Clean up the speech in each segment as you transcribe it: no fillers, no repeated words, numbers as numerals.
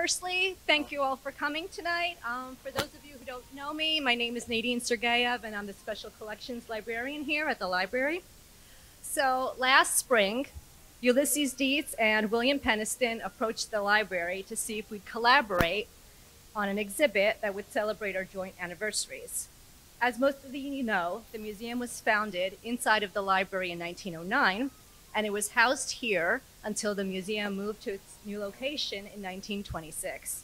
firstly, thank you all for coming tonight. For those of you who don't know me, my name is Nadine Sergeyev, and I'm the Special Collections Librarian here at the library. So last spring, Ulysses Dietz and William Peniston approached the library to see if we'd collaborate on an exhibit that would celebrate our joint anniversaries. As most of you know, the museum was founded inside of the library in 1909, and it was housed here until the museum moved to its new location in 1926.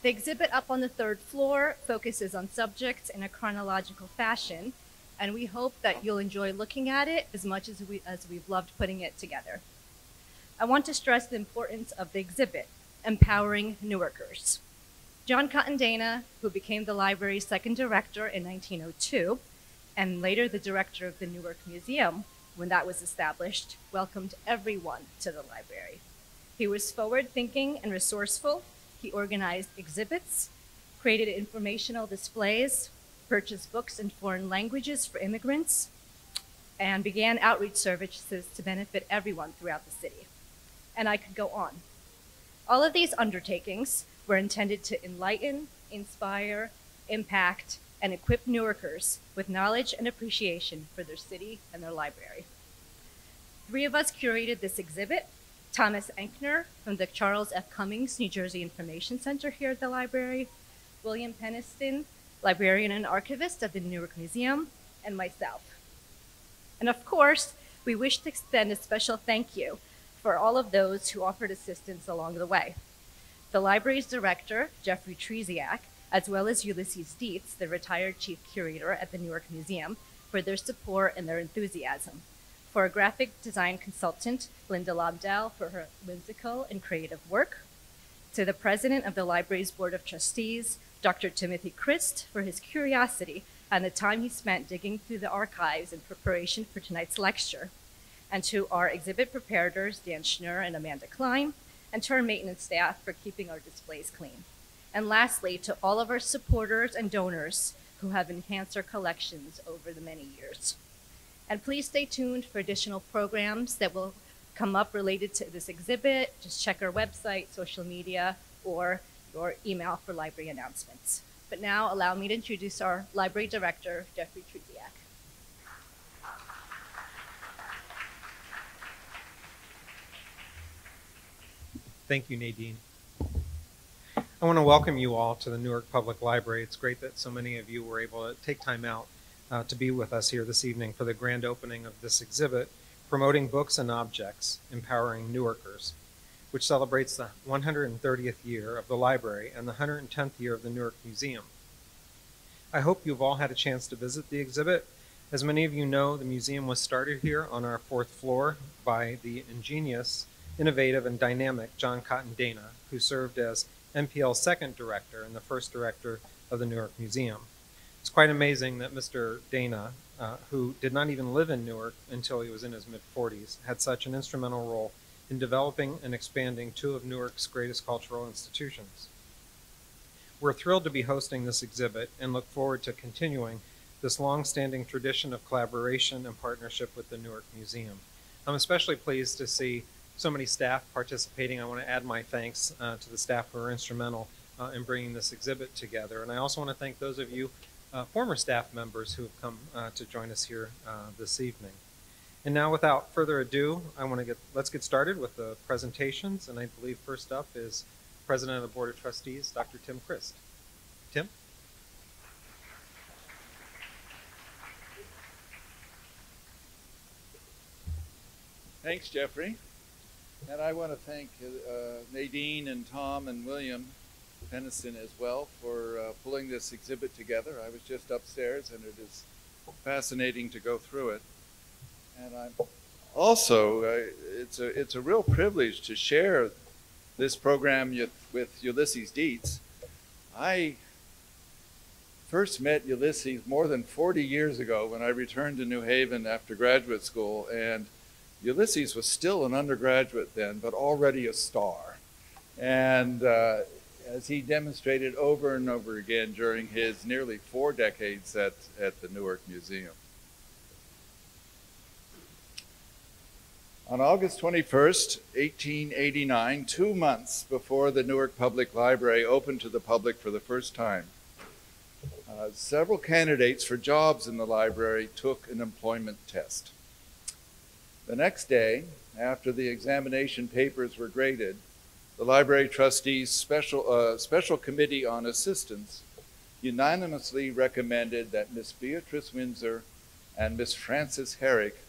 The exhibit up on the third floor focuses on subjects in a chronological fashion, and we hope that you'll enjoy looking at it as much as we've loved putting it together. I want to stress the importance of the exhibit, empowering Newarkers. John Cotton Dana, who became the library's second director in 1902, and later the director of the Newark Museum, when that was established, welcomed everyone to the library. He was forward-thinking and resourceful. He organized exhibits, created informational displays, purchased books in foreign languages for immigrants, and began outreach services to benefit everyone throughout the city. And I could go on. All of these undertakings were intended to enlighten, inspire, impact, and equip Newarkers with knowledge and appreciation for their city and their library. Three of us curated this exhibit: Thomas Enkner from the Charles F. Cummings New Jersey Information Center here at the library, William Peniston, librarian and archivist at the Newark Museum, and myself. And of course, we wish to extend a special thank you for all of those who offered assistance along the way. The library's director, Jeffrey Treziak, as well as Ulysses Dietz, the retired chief curator at the Newark Museum, for their support and their enthusiasm. For a graphic design consultant, Linda Lobdell, for her whimsical and creative work. To the president of the library's board of trustees, Dr. Timothy Crist, for his curiosity and the time he spent digging through the archives in preparation for tonight's lecture. And to our exhibit preparators, Dan Schnur and Amanda Klein, and to our maintenance staff for keeping our displays clean. And lastly, to all of our supporters and donors who have enhanced our collections over the many years. And please stay tuned for additional programs that will come up related to this exhibit. Just check our website, social media, or your email for library announcements. But now allow me to introduce our library director, Jeffrey Treziak. Thank you, Nadine. I want to welcome you all to the Newark Public Library. It's great that so many of you were able to take time out to be with us here this evening for the grand opening of this exhibit, Promoting Books and Objects, Empowering Newarkers, which celebrates the 130th year of the library and the 110th year of the Newark Museum. I hope you've all had a chance to visit the exhibit. As many of you know, the museum was started here on our fourth floor by the ingenious, innovative, and dynamic John Cotton Dana, who served as NPL's second director and the first director of the Newark Museum. It's quite amazing that Mr. Dana, who did not even live in Newark until he was in his mid-40s, had such an instrumental role in developing and expanding two of Newark's greatest cultural institutions. We're thrilled to be hosting this exhibit and look forward to continuing this long-standing tradition of collaboration and partnership with the Newark Museum. I'm especially pleased to see so many staff participating. I want to add my thanks to the staff who are instrumental in bringing this exhibit together. And I also want to thank those of you former staff members who have come to join us here this evening. And now, without further ado, let's get started with the presentations. And I believe first up is President of the Board of Trustees, Dr. Tim Crist. Tim? Thanks, Jeffrey. And I want to thank Nadine and Tom and William Peniston as well for pulling this exhibit together. I was just upstairs, and it is fascinating to go through it. And I'm also, it's a real privilege to share this program with Ulysses Dietz. I first met Ulysses more than 40 years ago when I returned to New Haven after graduate school, and Ulysses was still an undergraduate then, but already a star. And as he demonstrated over and over again during his nearly 4 decades at the Newark Museum. On August 21st, 1889, 2 months before the Newark Public Library opened to the public for the first time, several candidates for jobs in the library took an employment test. The next day, after the examination papers were graded, the library trustees' special committee on assistants unanimously recommended that Miss Beatrice Winser and Miss Frances Herrick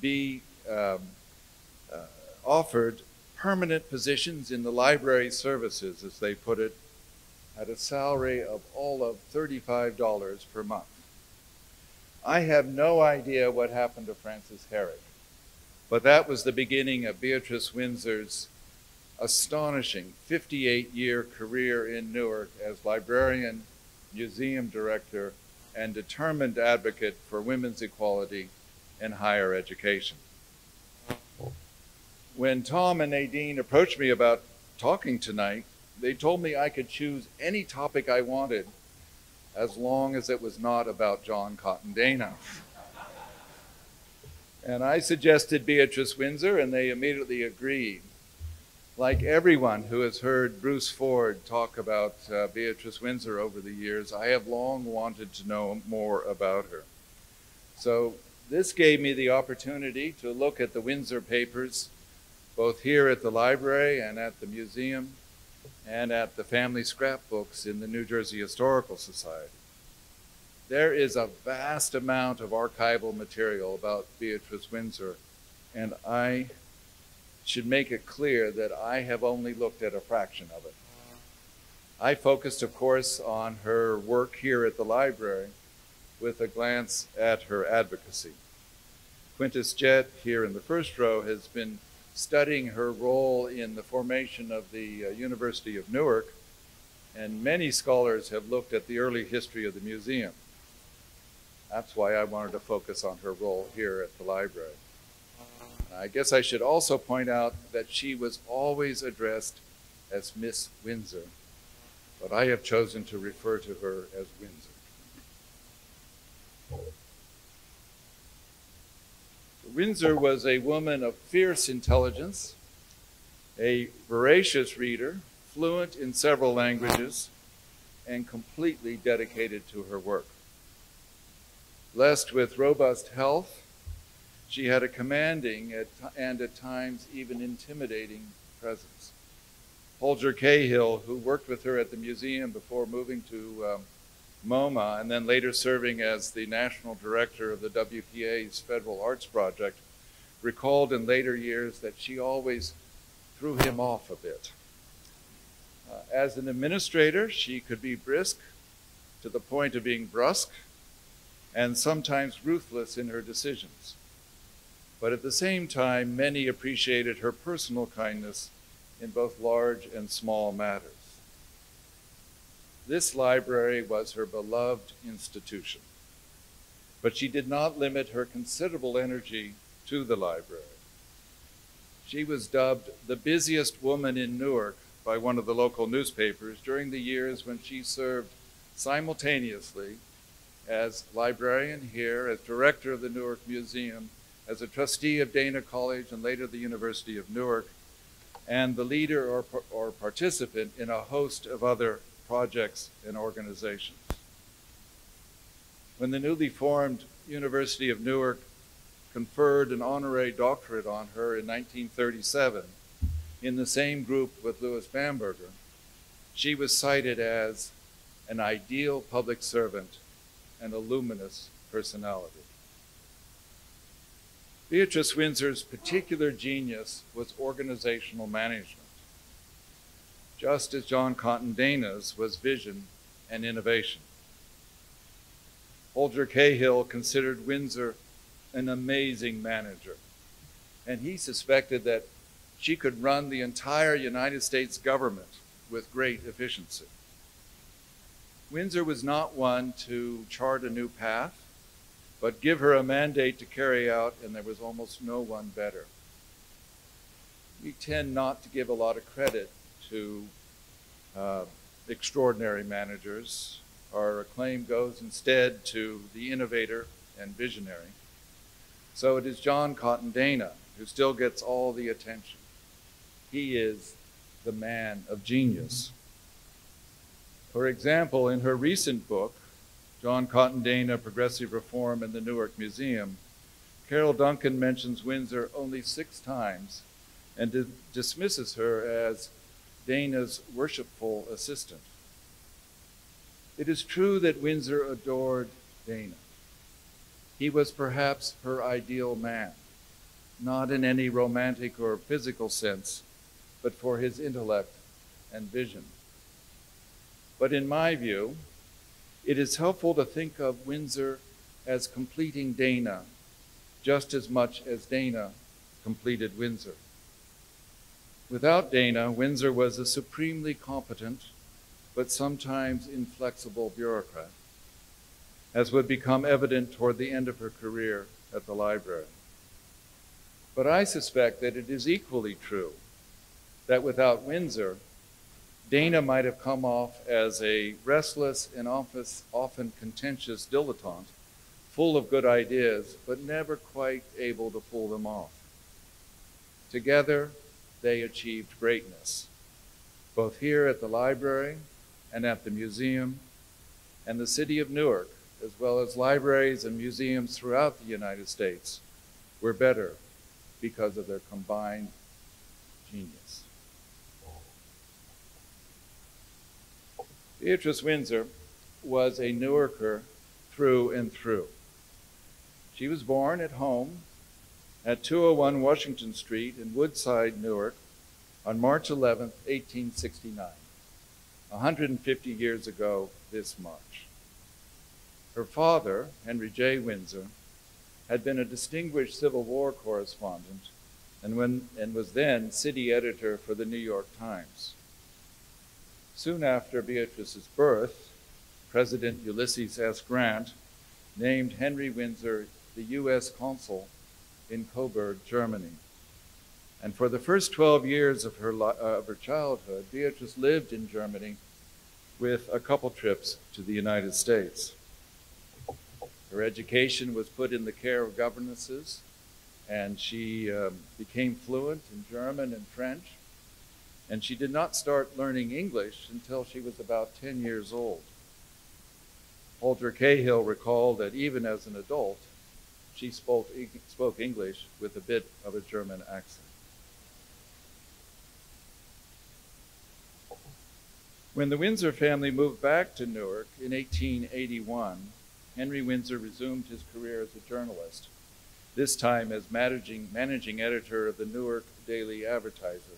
be offered permanent positions in the library services, as they put it, at a salary of all of $35 per month. I have no idea what happened to Frances Herrick, but that was the beginning of Beatrice Winser's astonishing 58-year career in Newark as librarian, museum director, and determined advocate for women's equality in higher education. When Tom and Nadine approached me about talking tonight, they told me I could choose any topic I wanted as long as it was not about John Cotton Dana. And I suggested Beatrice Winser, and they immediately agreed. Like everyone who has heard Bruce Ford talk about Beatrice Winser over the years, I have long wanted to know more about her. So this gave me the opportunity to look at the Winser papers, both here at the library and at the museum, and at the family scrapbooks in the New Jersey Historical Society. There is a vast amount of archival material about Beatrice Winser, and I should make it clear that I have only looked at a fraction of it. I focused, of course, on her work here at the library with a glance at her advocacy. Quintus Jett, here in the first row, has been studying her role in the formation of the University of Newark, and many scholars have looked at the early history of the museum. That's why I wanted to focus on her role here at the library. I guess I should also point out that she was always addressed as Miss Winser, but I have chosen to refer to her as Winser. Winser was a woman of fierce intelligence, a voracious reader, fluent in several languages, and completely dedicated to her work. Blessed with robust health, she had a commanding and at times even intimidating presence. Holger Cahill, who worked with her at the museum before moving to MoMA and then later serving as the national director of the WPA's Federal Arts Project, recalled in later years that she always threw him off a bit. As an administrator, she could be brisk to the point of being brusque and sometimes ruthless in her decisions. But at the same time, many appreciated her personal kindness in both large and small matters. This library was her beloved institution, but she did not limit her considerable energy to the library. She was dubbed the busiest woman in Newark by one of the local newspapers during the years when she served simultaneously as librarian here, as director of the Newark Museum, as a trustee of Dana College and later the University of Newark, and the leader or participant in a host of other projects and organizations. When the newly formed University of Newark conferred an honorary doctorate on her in 1937, in the same group with Louis Bamberger, she was cited as an ideal public servant and a luminous personality. Beatrice Winser's particular genius was organizational management, just as John Cotton Dana's was vision and innovation. Holger Cahill considered Winser an amazing manager, and he suspected that she could run the entire United States government with great efficiency. Winser was not one to chart a new path, but give her a mandate to carry out, and there was almost no one better. We tend not to give a lot of credit to extraordinary managers. Our acclaim goes instead to the innovator and visionary. So it is John Cotton Dana who still gets all the attention. He is the man of genius. For example, in her recent book, John Cotton Dana, Progressive Reform in the Newark Museum, Carol Duncan mentions Windsor only 6 times and dismisses her as Dana's worshipful assistant. It is true that Windsor adored Dana. He was perhaps her ideal man, not in any romantic or physical sense, but for his intellect and vision. But in my view, it is helpful to think of Windsor as completing Dana just as much as Dana completed Windsor. Without Dana, Windsor was a supremely competent but sometimes inflexible bureaucrat, as would become evident toward the end of her career at the library. But I suspect that it is equally true that without Windsor, Dana might have come off as a restless and often contentious dilettante, full of good ideas, but never quite able to pull them off. Together, they achieved greatness, both here at the library and at the museum, and the city of Newark, as well as libraries and museums throughout the United States, were better because of their combined genius. Beatrice Winser was a Newarker through and through. She was born at home at 201 Washington Street in Woodside, Newark, on March 11, 1869, 150 years ago this March. Her father, Henry J. Winser, had been a distinguished Civil War correspondent and was then city editor for the New York Times. Soon after Beatrice's birth, President Ulysses S. Grant named Henry Winser the U.S. consul in Coburg, Germany. And for the first 12 years of her childhood, Beatrice lived in Germany with a couple trips to the United States. Her education was put in the care of governesses, and she became fluent in German and French. And she did not start learning English until she was about 10 years old. Walter Cahill recalled that even as an adult, she spoke English with a bit of a German accent. When the Winser family moved back to Newark in 1881, Henry Winser resumed his career as a journalist, this time as managing editor of the Newark Daily Advertiser,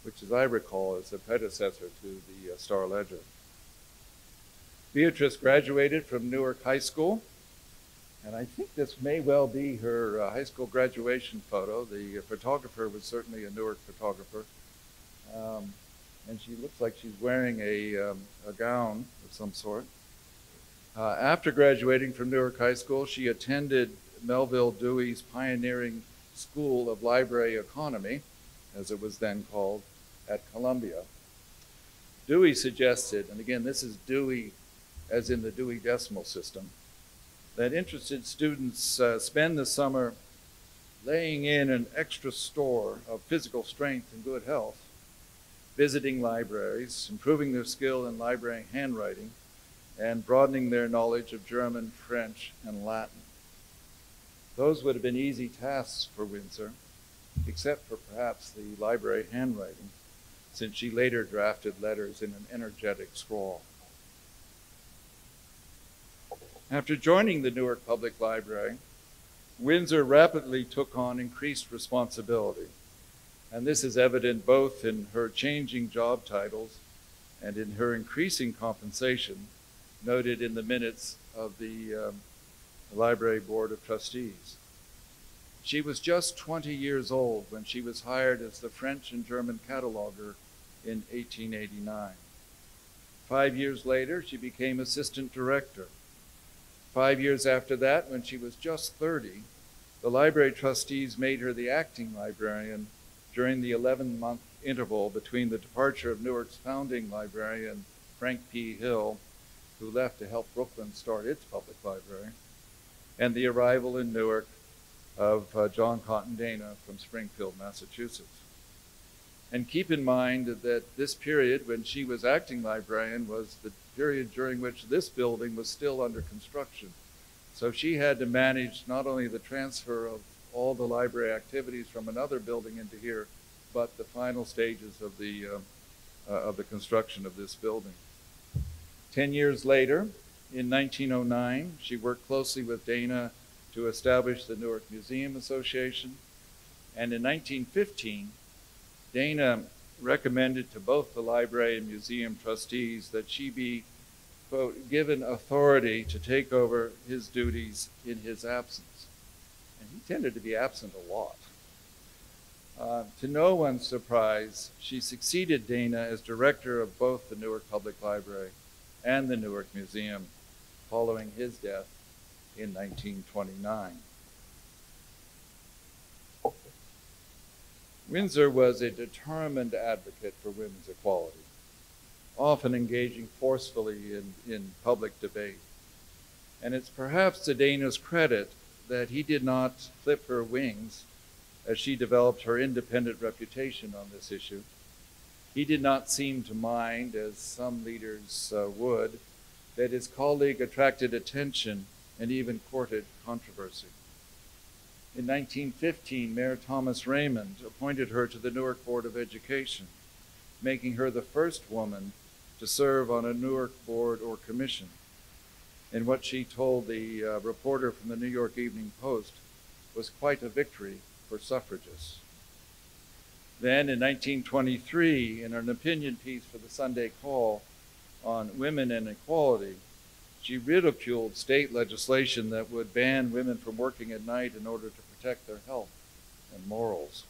which, as I recall, is a predecessor to the Star Ledger. Beatrice graduated from Newark High School, and I think this may well be her high school graduation photo. The photographer was certainly a Newark photographer, and she looks like she's wearing a gown of some sort. After graduating from Newark High School, she attended Melville Dewey's pioneering School of Library Economy, as it was then called, at Columbia. Dewey suggested, and again, this is Dewey as in the Dewey Decimal System, that interested students spend the summer laying in an extra store of physical strength and good health, visiting libraries, improving their skill in library handwriting, and broadening their knowledge of German, French, and Latin. Those would have been easy tasks for Winser, except for perhaps the library handwriting, since she later drafted letters in an energetic scrawl. After joining the Newark Public Library, Winser rapidly took on increased responsibility, and this is evident both in her changing job titles and in her increasing compensation, noted in the minutes of the Library Board of Trustees. She was just 20 years old when she was hired as the French and German cataloger in 1889. 5 years later, she became assistant director. 5 years after that, when she was just 30, the library trustees made her the acting librarian during the 11-month interval between the departure of Newark's founding librarian, Frank P. Hill, who left to help Brooklyn start its public library, and the arrival in Newark of John Cotton Dana from Springfield, Massachusetts. And keep in mind that this period when she was acting librarian was the period during which this building was still under construction. So she had to manage not only the transfer of all the library activities from another building into here, but the final stages of the construction of this building. 10 years later, in 1909, she worked closely with Dana to establish the Newark Museum Association. And in 1915, Dana recommended to both the library and museum trustees that she be, quote, given authority to take over his duties in his absence. And he tended to be absent a lot. To no one's surprise, she succeeded Dana as director of both the Newark Public Library and the Newark Museum following his death in 1929. Winser was a determined advocate for women's equality, often engaging forcefully in public debate. And it's perhaps to Dana's credit that he did not clip her wings as she developed her independent reputation on this issue. He did not seem to mind, as some leaders would, that his colleague attracted attention and even courted controversy. In 1915, Mayor Thomas Raymond appointed her to the Newark Board of Education, making her the first woman to serve on a Newark board or commission. And what she told the reporter from the New York Evening Post was quite a victory for suffragists. Then in 1923, in an opinion piece for the Sunday Call on women and equality, she ridiculed state legislation that would ban women from working at night in order to protect their health and morals.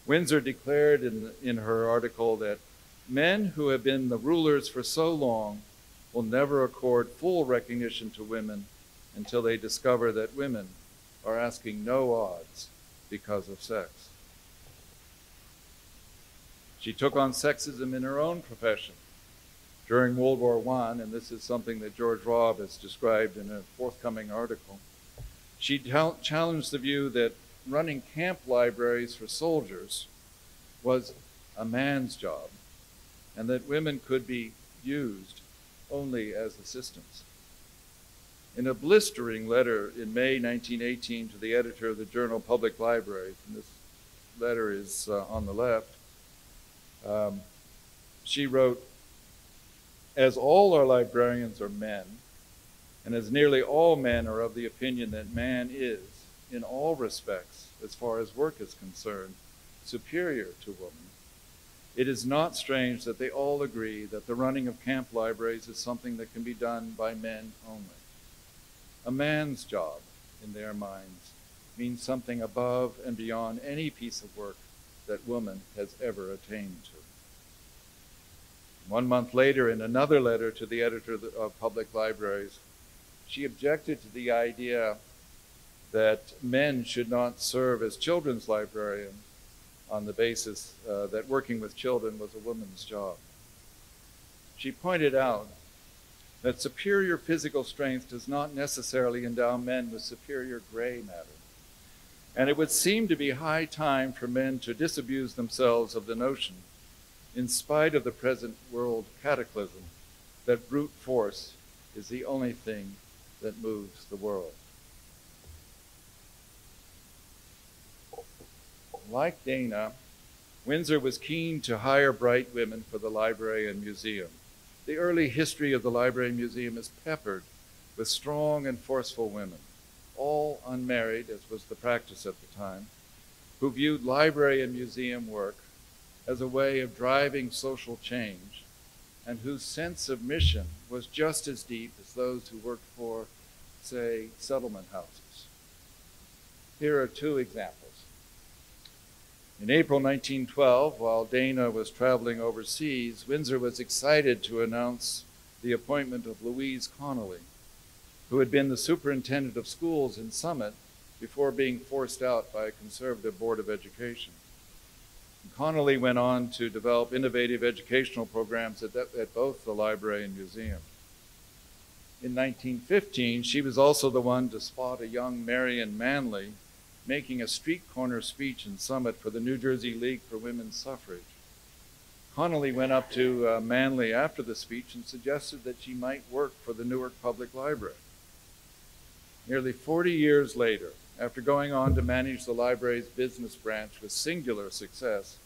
Winser declared in her article that men who have been the rulers for so long will never accord full recognition to women until they discover that women are asking no odds because of sex. She took on sexism in her own profession. During World War I, and this is something that George Robb has described in a forthcoming article, she challenged the view that running camp libraries for soldiers was a man's job, and that women could be used only as assistants. In a blistering letter in May 1918 to the editor of the journal Public Library, and this letter is on the left, she wrote, "As all our librarians are men, and as nearly all men are of the opinion that man is, in all respects, as far as work is concerned, superior to woman, it is not strange that they all agree that the running of camp libraries is something that can be done by men only. A man's job, in their minds, means something above and beyond any piece of work that woman has ever attained to." 1 month later, in another letter to the editor of Public Libraries, she objected to the idea that men should not serve as children's librarians on the basis that working with children was a woman's job. She pointed out that superior physical strength does not necessarily endow men with superior gray matter, and it would seem to be high time for men to disabuse themselves of the notion, in spite of the present world cataclysm, that brute force is the only thing that moves the world. Like Dana, Winser was keen to hire bright women for the library and museum. The early history of the library and museum is peppered with strong and forceful women, all unmarried, as was the practice at the time, who viewed library and museum work as a way of driving social change, and whose sense of mission was just as deep as those who worked for, say, settlement houses. Here are two examples. In April 1912, while Dana was traveling overseas, Winser was excited to announce the appointment of Louise Connelly, who had been the superintendent of schools in Summit before being forced out by a conservative board of education. Connelly went on to develop innovative educational programs at both the library and museum. In 1915, she was also the one to spot a young Marion Manley making a street corner speech in Summit for the New Jersey League for Women's Suffrage. Connelly went up to Manley after the speech and suggested that she might work for the Newark Public Library. Nearly 40 years later, after going on to manage the library's business branch with singular success,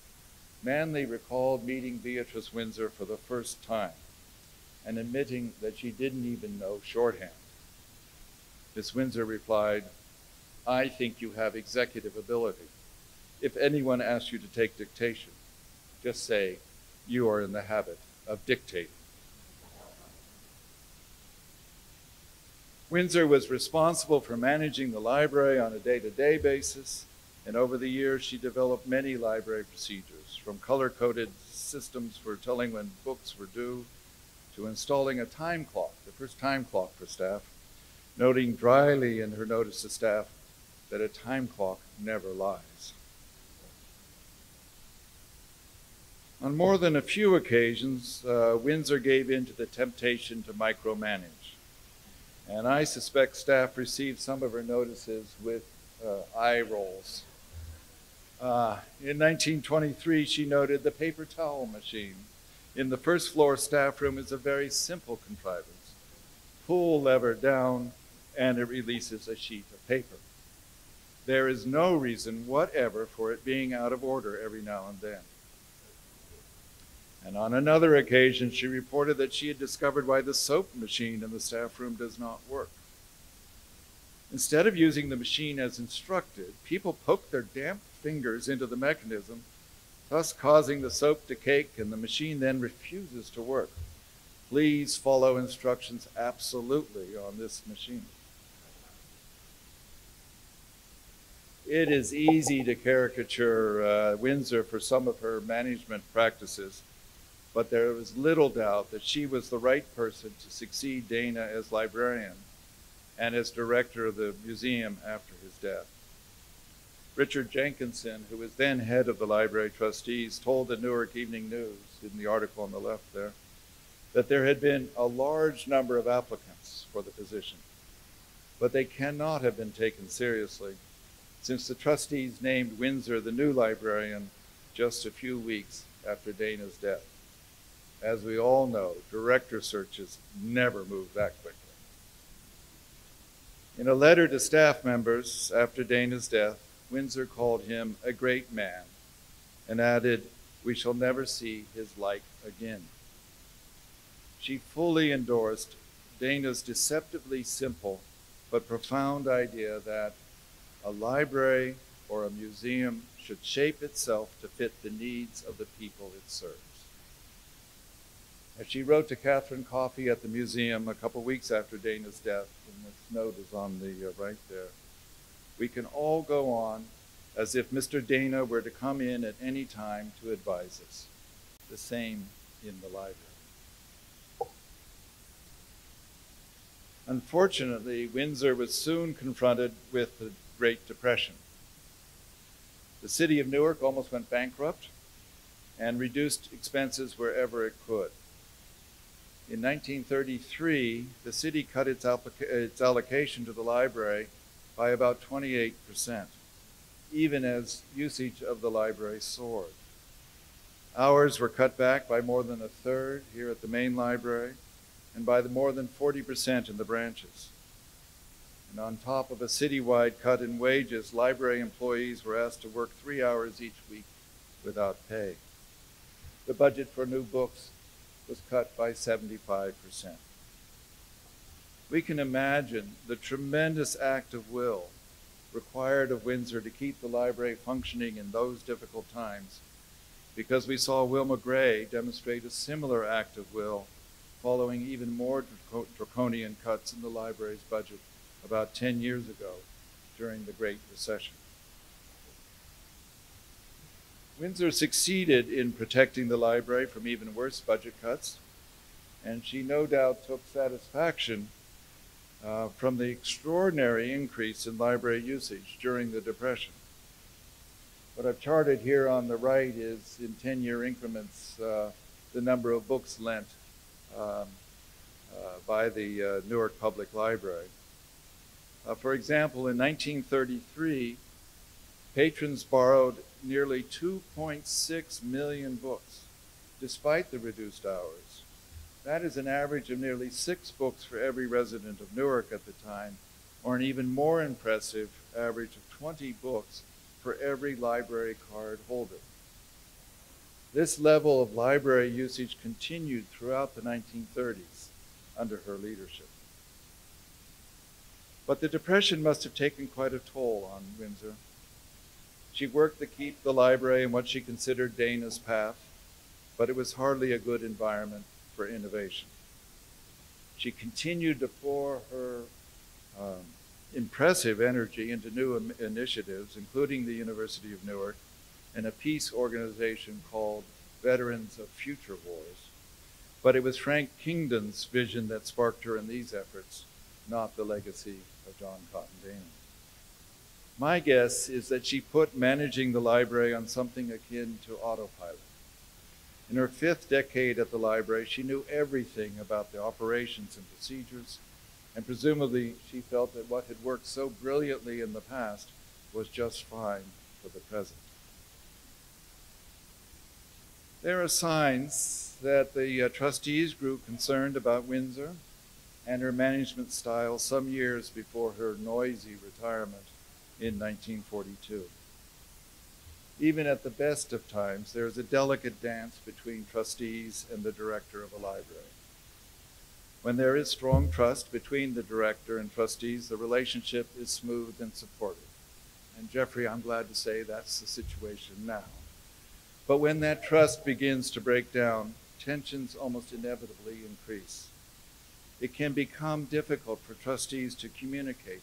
Manley recalled meeting Beatrice Winser for the first time and admitting that she didn't even know shorthand. Miss Winser replied, "I think you have executive ability. If anyone asks you to take dictation, just say you are in the habit of dictating." Winser was responsible for managing the library on a day-to-day basis, and over the years she developed many library procedures, from color-coded systems for telling when books were due, to installing a time clock, the first time clock for staff, noting dryly in her notice to staff that a time clock never lies. On more than a few occasions, Winser gave in to the temptation to micromanage. And I suspect staff received some of her notices with eye rolls. In 1923, she noted the paper towel machine in the first floor staff room is a very simple contrivance. Pull lever down, and it releases a sheet of paper. There is no reason whatever for it being out of order every now and then. And on another occasion, she reported that she had discovered why the soap machine in the staff room does not work. Instead of using the machine as instructed, people poke their damp fingers into the mechanism, thus causing the soap to cake, and the machine then refuses to work. Please follow instructions absolutely on this machine. It is easy to caricature Winser for some of her management practices, but there was little doubt that she was the right person to succeed Dana as librarian and as director of the museum after his death. Richard Jenkinson, who was then head of the library trustees, told the Newark Evening News, in the article on the left there, that there had been a large number of applicants for the position, but they cannot have been taken seriously, since the trustees named Winser the new librarian just a few weeks after Dana's death. As we all know, director searches never move that quickly. In a letter to staff members after Dana's death, Winser called him a great man and added, "We shall never see his like again." She fully endorsed Dana's deceptively simple but profound idea that a library or a museum should shape itself to fit the needs of the people it serves. As she wrote to Catherine Coffey at the museum a couple weeks after Dana's death, and this note is on the right there, "We can all go on as if Mr. Dana were to come in at any time to advise us. The same in the library." Unfortunately, Winser was soon confronted with the Great Depression. The city of Newark almost went bankrupt and reduced expenses wherever it could. In 1933, the city cut its allocation to the library by about 28%, even as usage of the library soared. Hours were cut back by more than a third here at the main library, and by more than 40% in the branches. And on top of a citywide cut in wages, library employees were asked to work 3 hours each week without pay. The budget for new books was cut by 75%. We can imagine the tremendous act of will required of Winser to keep the library functioning in those difficult times, because we saw Wilma Gray demonstrate a similar act of will following even more draconian cuts in the library's budget about 10 years ago during the Great Recession. Winser succeeded in protecting the library from even worse budget cuts, and she no doubt took satisfaction from the extraordinary increase in library usage during the Depression. What I've charted here on the right is, in 10-year increments, the number of books lent by the Newark Public Library. For example, in 1933, patrons borrowed nearly 2.6 million books, despite the reduced hours. That is an average of nearly 6 books for every resident of Newark at the time, or an even more impressive average of 20 books for every library card holder. This level of library usage continued throughout the 1930s under her leadership. But the Depression must have taken quite a toll on Winser. She worked to keep the library in what she considered Dana's path, but it was hardly a good environment for innovation. She continued to pour her impressive energy into new initiatives, including the University of Newark and a peace organization called Veterans of Future Wars. But it was Frank Kingdon's vision that sparked her in these efforts, not the legacy of John Cotton Dana. My guess is that she put managing the library on something akin to autopilot. In her 5th decade at the library, she knew everything about the operations and procedures, and presumably she felt that what had worked so brilliantly in the past was just fine for the present. There are signs that the trustees grew concerned about Winser and her management style some years before her noisy retirement in 1942. Even at the best of times, there is a delicate dance between trustees and the director of a library. When there is strong trust between the director and trustees, the relationship is smooth and supportive. And Jeffrey, I'm glad to say that's the situation now. But when that trust begins to break down, tensions almost inevitably increase. It can become difficult for trustees to communicate,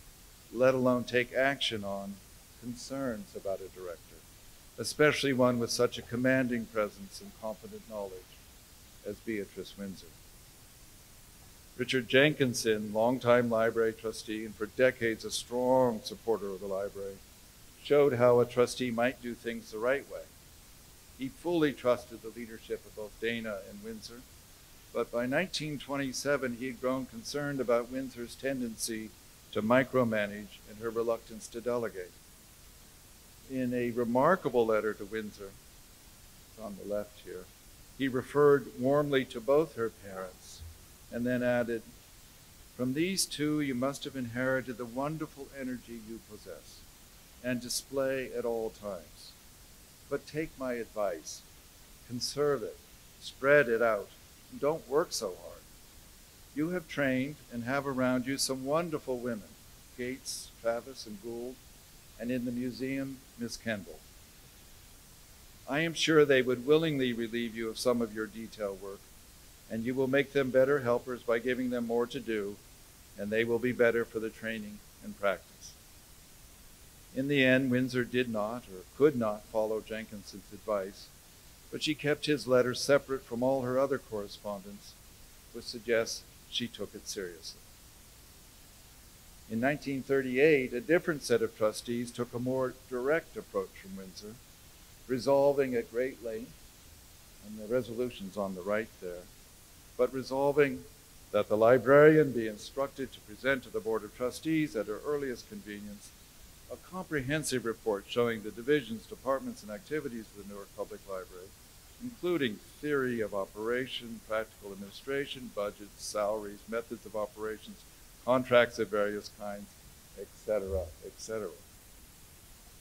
let alone take action on concerns about a director, especially one with such a commanding presence and competent knowledge as Beatrice Winser. Richard Jenkinson, longtime library trustee and for decades a strong supporter of the library, showed how a trustee might do things the right way. He fully trusted the leadership of both Dana and Winser, but by 1927 he had grown concerned about Winser's tendency to micromanage and her reluctance to delegate. In a remarkable letter to Winser, it's on the left here, he referred warmly to both her parents and then added, "From these two you must have inherited the wonderful energy you possess and display at all times. But take my advice, conserve it, spread it out, and don't work so hard. You have trained and have around you some wonderful women, Gates, Travis, and Gould, and in the museum, Miss Kendall. I am sure they would willingly relieve you of some of your detail work, and you will make them better helpers by giving them more to do, and they will be better for the training and practice." In the end, Winser did not or could not follow Jenkinson's advice, but she kept his letter separate from all her other correspondence, which suggests she took it seriously. In 1938, a different set of trustees took a more direct approach from Winser, resolving at great length, and the resolution's on the right there, but resolving that the librarian be instructed to present to the Board of Trustees at her earliest convenience a comprehensive report showing the divisions, departments, and activities of the Newark Public Library, including theory of operation, practical administration, budgets, salaries, methods of operations, contracts of various kinds, etc., etc.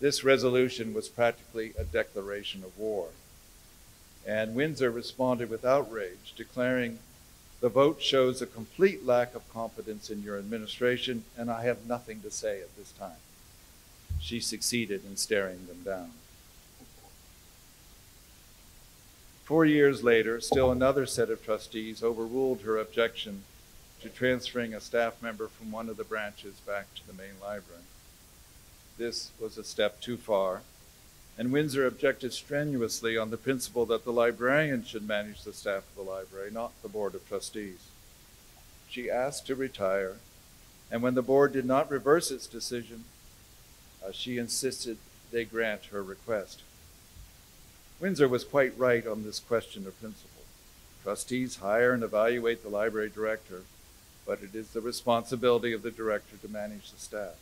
This resolution was practically a declaration of war, and Winser responded with outrage, declaring, "The vote shows a complete lack of confidence in your administration, and I have nothing to say at this time." She succeeded in staring them down. 4 years later, still another set of trustees overruled her objection to transferring a staff member from one of the branches back to the main library. This was a step too far, and Winser objected strenuously on the principle that the librarian should manage the staff of the library, not the Board of Trustees. She asked to retire, and when the board did not reverse its decision, she insisted they grant her request. Winser was quite right on this question of principle. Trustees hire and evaluate the library director, but it is the responsibility of the director to manage the staff.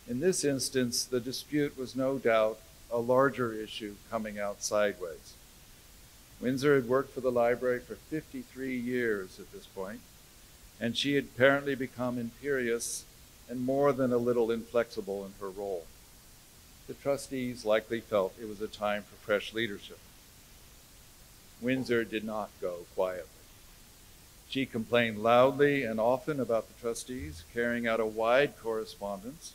In this instance, the dispute was no doubt a larger issue coming out sideways. Winser had worked for the library for 53 years at this point, and she had apparently become imperious and more than a little inflexible in her role. The trustees likely felt it was a time for fresh leadership. Winser did not go quietly. She complained loudly and often about the trustees, carrying out a wide correspondence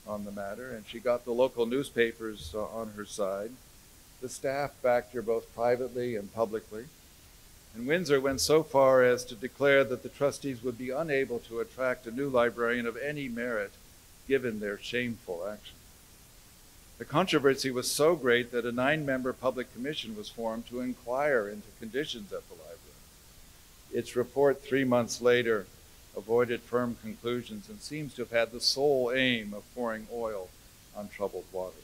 on the matter, and she got the local newspapers on her side. The staff backed her both privately and publicly, and Winser went so far as to declare that the trustees would be unable to attract a new librarian of any merit given their shameful action. The controversy was so great that a 9-member public commission was formed to inquire into conditions at the library. Its report 3 months later avoided firm conclusions and seems to have had the sole aim of pouring oil on troubled waters.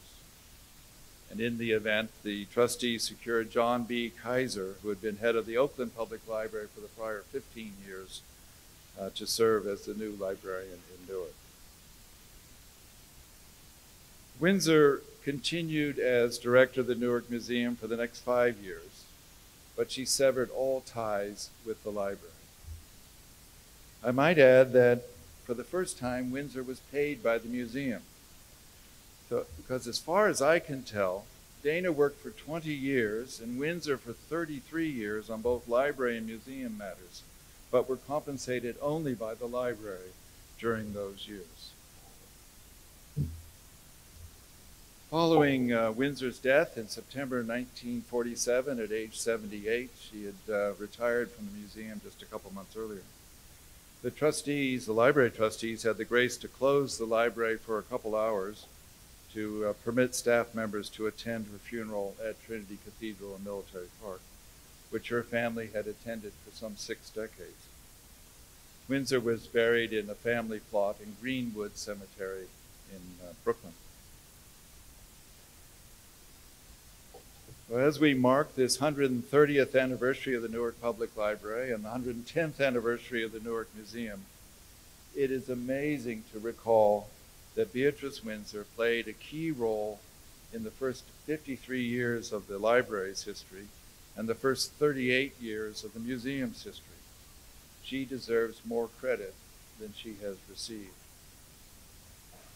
And in the event, the trustees secured John B. Kaiser, who had been head of the Oakland Public Library for the prior 15 years, to serve as the new librarian in Newark. Winser continued as director of the Newark Museum for the next 5 years, but she severed all ties with the library. I might add that for the first time, Winser was paid by the museum. So, because as far as I can tell, Dana worked for 20 years and Winser for 33 years on both library and museum matters, but were compensated only by the library during those years. Following Winser's death in September 1947 at age 78, she had retired from the museum just a couple months earlier. The trustees, the library trustees, had the grace to close the library for a couple hours to permit staff members to attend her funeral at Trinity Cathedral in Military Park, which her family had attended for some 6 decades. Winser was buried in a family plot in Greenwood Cemetery in Brooklyn. Well, as we mark this 130th anniversary of the Newark Public Library and the 110th anniversary of the Newark Museum, it is amazing to recall that Beatrice Winser played a key role in the first 53 years of the library's history and the first 38 years of the museum's history. She deserves more credit than she has received.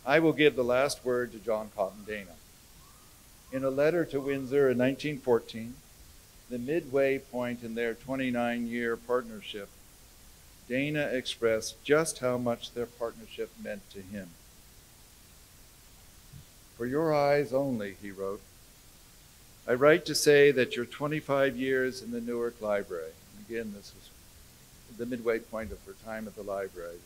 I will give the last word to John Cotton Dana. In a letter to Winser in 1914, the midway point in their 29-year partnership, Dana expressed just how much their partnership meant to him. "For your eyes only," he wrote, "I write to say that your 25 years in the Newark Library," and again, this was the midway point of her time at the library,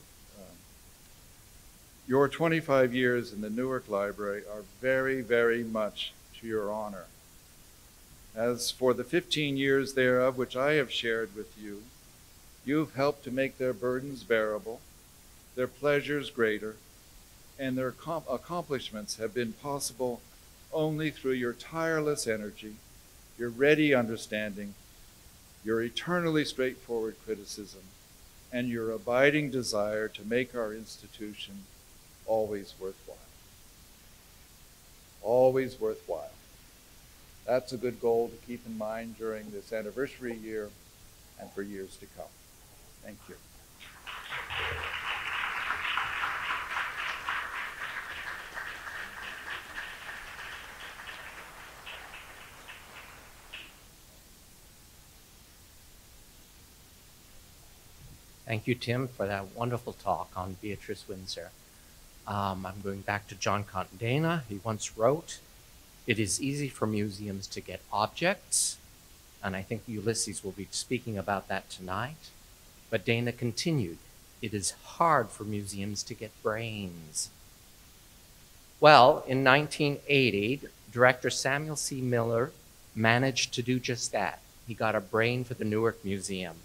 "your 25 years in the Newark Library are very, very much to your honor. As for the 15 years thereof which I have shared with you, you've helped to make their burdens bearable, their pleasures greater, and their accomplishments have been possible only through your tireless energy, your ready understanding, your eternally straightforward criticism, and your abiding desire to make our institution always worthwhile." Always worthwhile. That's a good goal to keep in mind during this anniversary year and for years to come. Thank you. Thank you, Tim, for that wonderful talk on Beatrice Winser. I'm going back to John Cotton Dana. He once wrote, "It is easy for museums to get objects," and I think Ulysses will be speaking about that tonight. But Dana continued, "It is hard for museums to get brains." Well, in 1980, director Samuel C. Miller managed to do just that. He got a brain for the Newark Museum.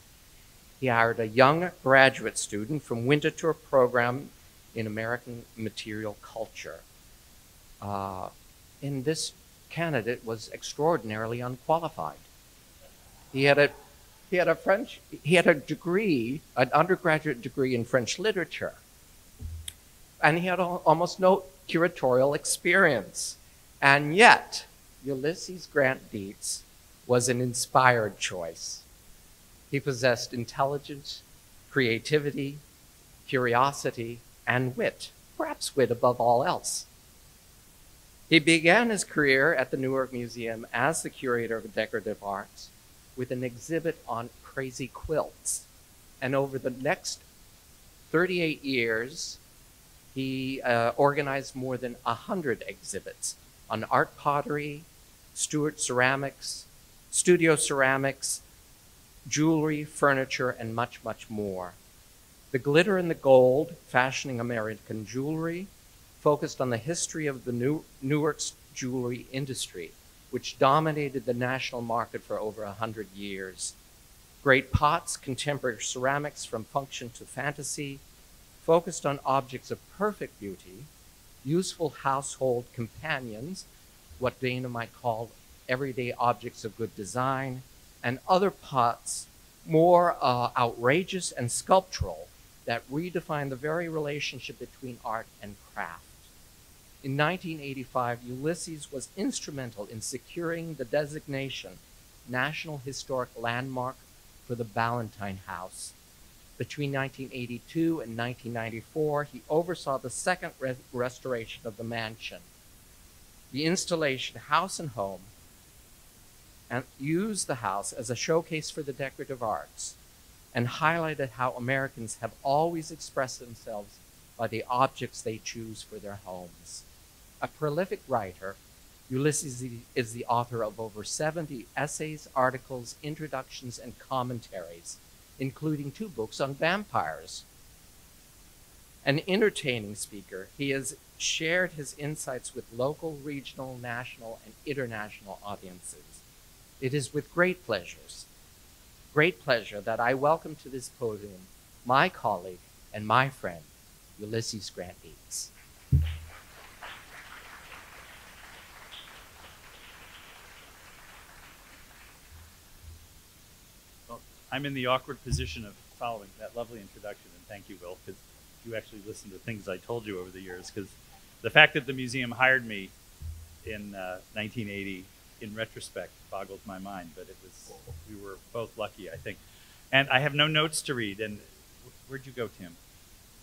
He hired a young graduate student from Winterthur program in American material culture. And this candidate was extraordinarily unqualified. He had a He had a degree, an undergraduate degree in French literature. And he had almost no curatorial experience. And yet, Ulysses Grant Dietz was an inspired choice. He possessed intelligence, creativity, curiosity, and wit, perhaps wit above all else. He began his career at the Newark Museum as the curator of decorative arts with an exhibit on crazy quilts. And over the next 38 years, he organized more than 100 exhibits on art pottery, Stuart ceramics, studio ceramics, jewelry, furniture, and much, much more. The Glitter and the Gold, Fashioning American Jewelry, focused on the history of the Newark's jewelry industry, which dominated the national market for over 100 years. Great Pots, Contemporary Ceramics from Function to Fantasy, focused on objects of perfect beauty, useful household companions, what Dana might call everyday objects of good design, and other pots more outrageous and sculptural that redefine the very relationship between art and craft. In 1985, Ulysses was instrumental in securing the designation National Historic Landmark for the Ballantyne House. Between 1982 and 1994, he oversaw the second restoration of the mansion. The installation, House and Home, and used the house as a showcase for the decorative arts and highlighted how Americans have always expressed themselves by the objects they choose for their homes. A prolific writer, Ulysses is the author of over 70 essays, articles, introductions, and commentaries, including 2 books on vampires. An entertaining speaker, he has shared his insights with local, regional, national, and international audiences. It is with great pleasure that I welcome to this podium my colleague and my friend, Ulysses Grant Dietz. Well, I'm in the awkward position of following that lovely introduction, and thank you, Will, because you actually listened to things I told you over the years, because the fact that the museum hired me in 1980, in retrospect, boggles my mind, but we were both lucky, I think. And I have no notes to read, and where'd you go, Tim?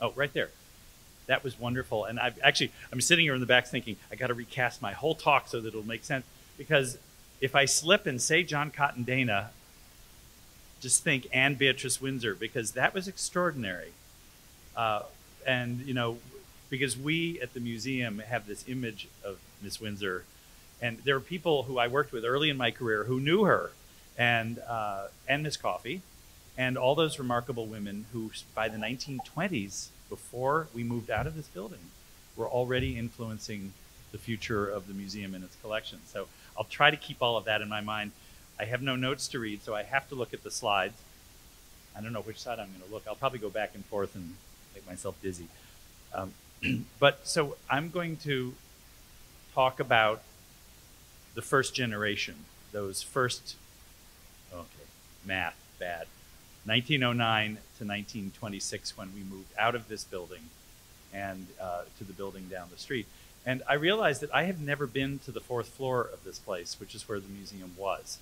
Oh, right there. That was wonderful, and I'm sitting here in the back thinking, I gotta recast my whole talk so that it'll make sense, because if I slip and say John Cotton Dana, just think and Beatrice Winser, because that was extraordinary. And, you know, because we at the museum have this image of Miss Winser, and there are people who I worked with early in my career who knew her, and Miss Coffey, and all those remarkable women who, by the 1920s, before we moved out of this building, were already influencing the future of the museum and its collection. So I'll try to keep all of that in my mind. I have no notes to read, so I have to look at the slides. I don't know which side I'm going to look. I'll probably go back and forth and make myself dizzy. But so I'm going to talk about the first generation, those first, okay, math, bad, 1909 to 1926, when we moved out of this building and to the building down the street. And I realized that I have never been to the 4th floor of this place, which is where the museum was.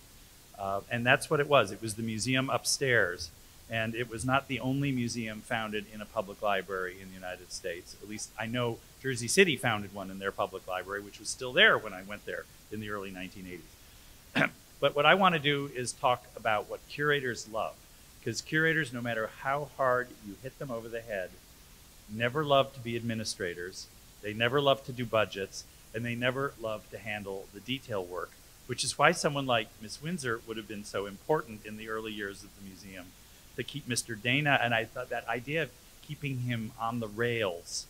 And that's what it was. It was the museum upstairs. And it was not the only museum founded in a public library in the United States. At least I know Jersey City founded one in their public library, which was still there when I went there in the early 1980s. But what I want to do is talk about what curators love. Because curators, no matter how hard you hit them over the head, never love to be administrators. They never love to do budgets. And they never love to handle the detail work, which is why someone like Miss Winser would have been so important in the early years of the museum, to keep Mr. Dana, and I thought that idea of keeping him on the rails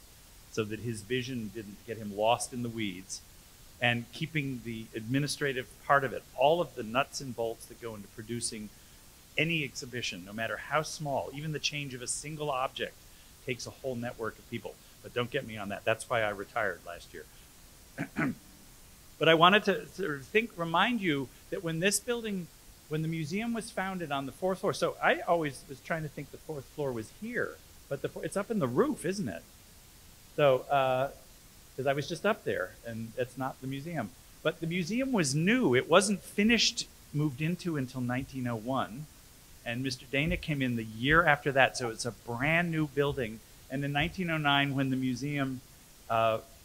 so that his vision didn't get him lost in the weeds, and keeping the administrative part of it, all of the nuts and bolts that go into producing any exhibition, no matter how small, even the change of a single object takes a whole network of people. But don't get me on that. That's why I retired last year. But I wanted to sort of remind you that when this building when the museum was founded on the 4th floor, so I always was trying to think the 4th floor was here, but it's up in the roof, isn't it? So, because I was just up there, and it's not the museum. But the museum was new. It wasn't finished, moved into until 1901. And Mr. Dana came in the year after that, so it's a brand new building. And in 1909, when the museum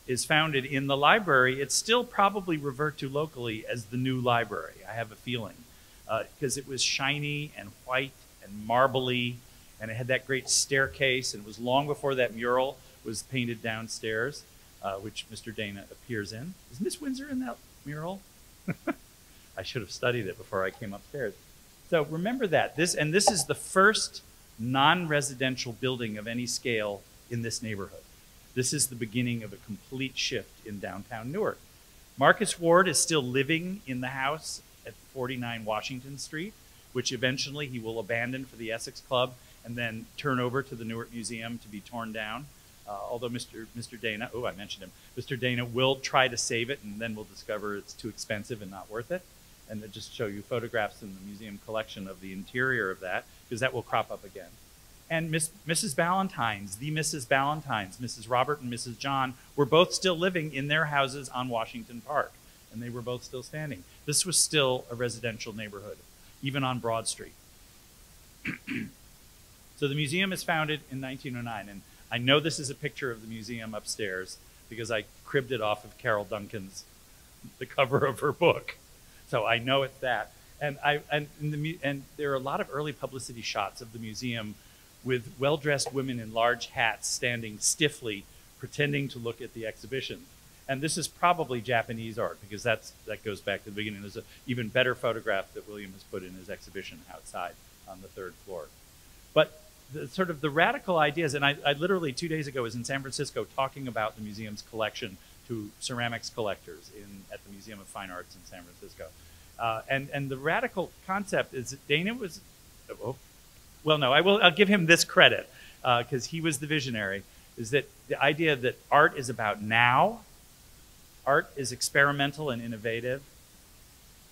is founded in the library, it's still probably referred to locally as the new library, I have a feeling. Because it was shiny and white and marbly, and it had that great staircase, and it was long before that mural was painted downstairs, which Mr. Dana appears in. Is Miss Winser in that mural? I should have studied it before I came upstairs. So remember that. This is the first non-residential building of any scale in this neighborhood. This is the beginning of a complete shift in downtown Newark. Marcus Ward is still living in the house at 49 Washington Street, which eventually he will abandon for the Essex Club and then turn over to the Newark Museum to be torn down. Although Mr. Dana, I mentioned him, Mr. Dana will try to save it, and then we'll discover it's too expensive and not worth it. And then just show you photographs in the museum collection of the interior of that, because that will crop up again. And Mrs. Ballantyne's, the Mrs. Ballantyne's, Mrs. Robert and Mrs. John, were both still living in their houses on Washington Park, and they were both still standing. This was still a residential neighborhood, even on Broad Street. So the museum is founded in 1909, and I know this is a picture of the museum upstairs because I cribbed it off of Carol Duncan's, the cover of her book. So I know it's that. And there are a lot of early publicity shots of the museum with well-dressed women in large hats standing stiffly, pretending to look at the exhibition. And this is probably Japanese art, because that goes back to the beginning. There's an even better photograph that William has put in his exhibition outside on the 3rd floor. But the radical ideas, and I literally 2 days ago was in San Francisco talking about the museum's collection to ceramics collectors at the Museum of Fine Arts in San Francisco. And the radical concept is that Dana was, I'll give him this credit, because he was the visionary, is that the idea that art is about now, art is experimental and innovative,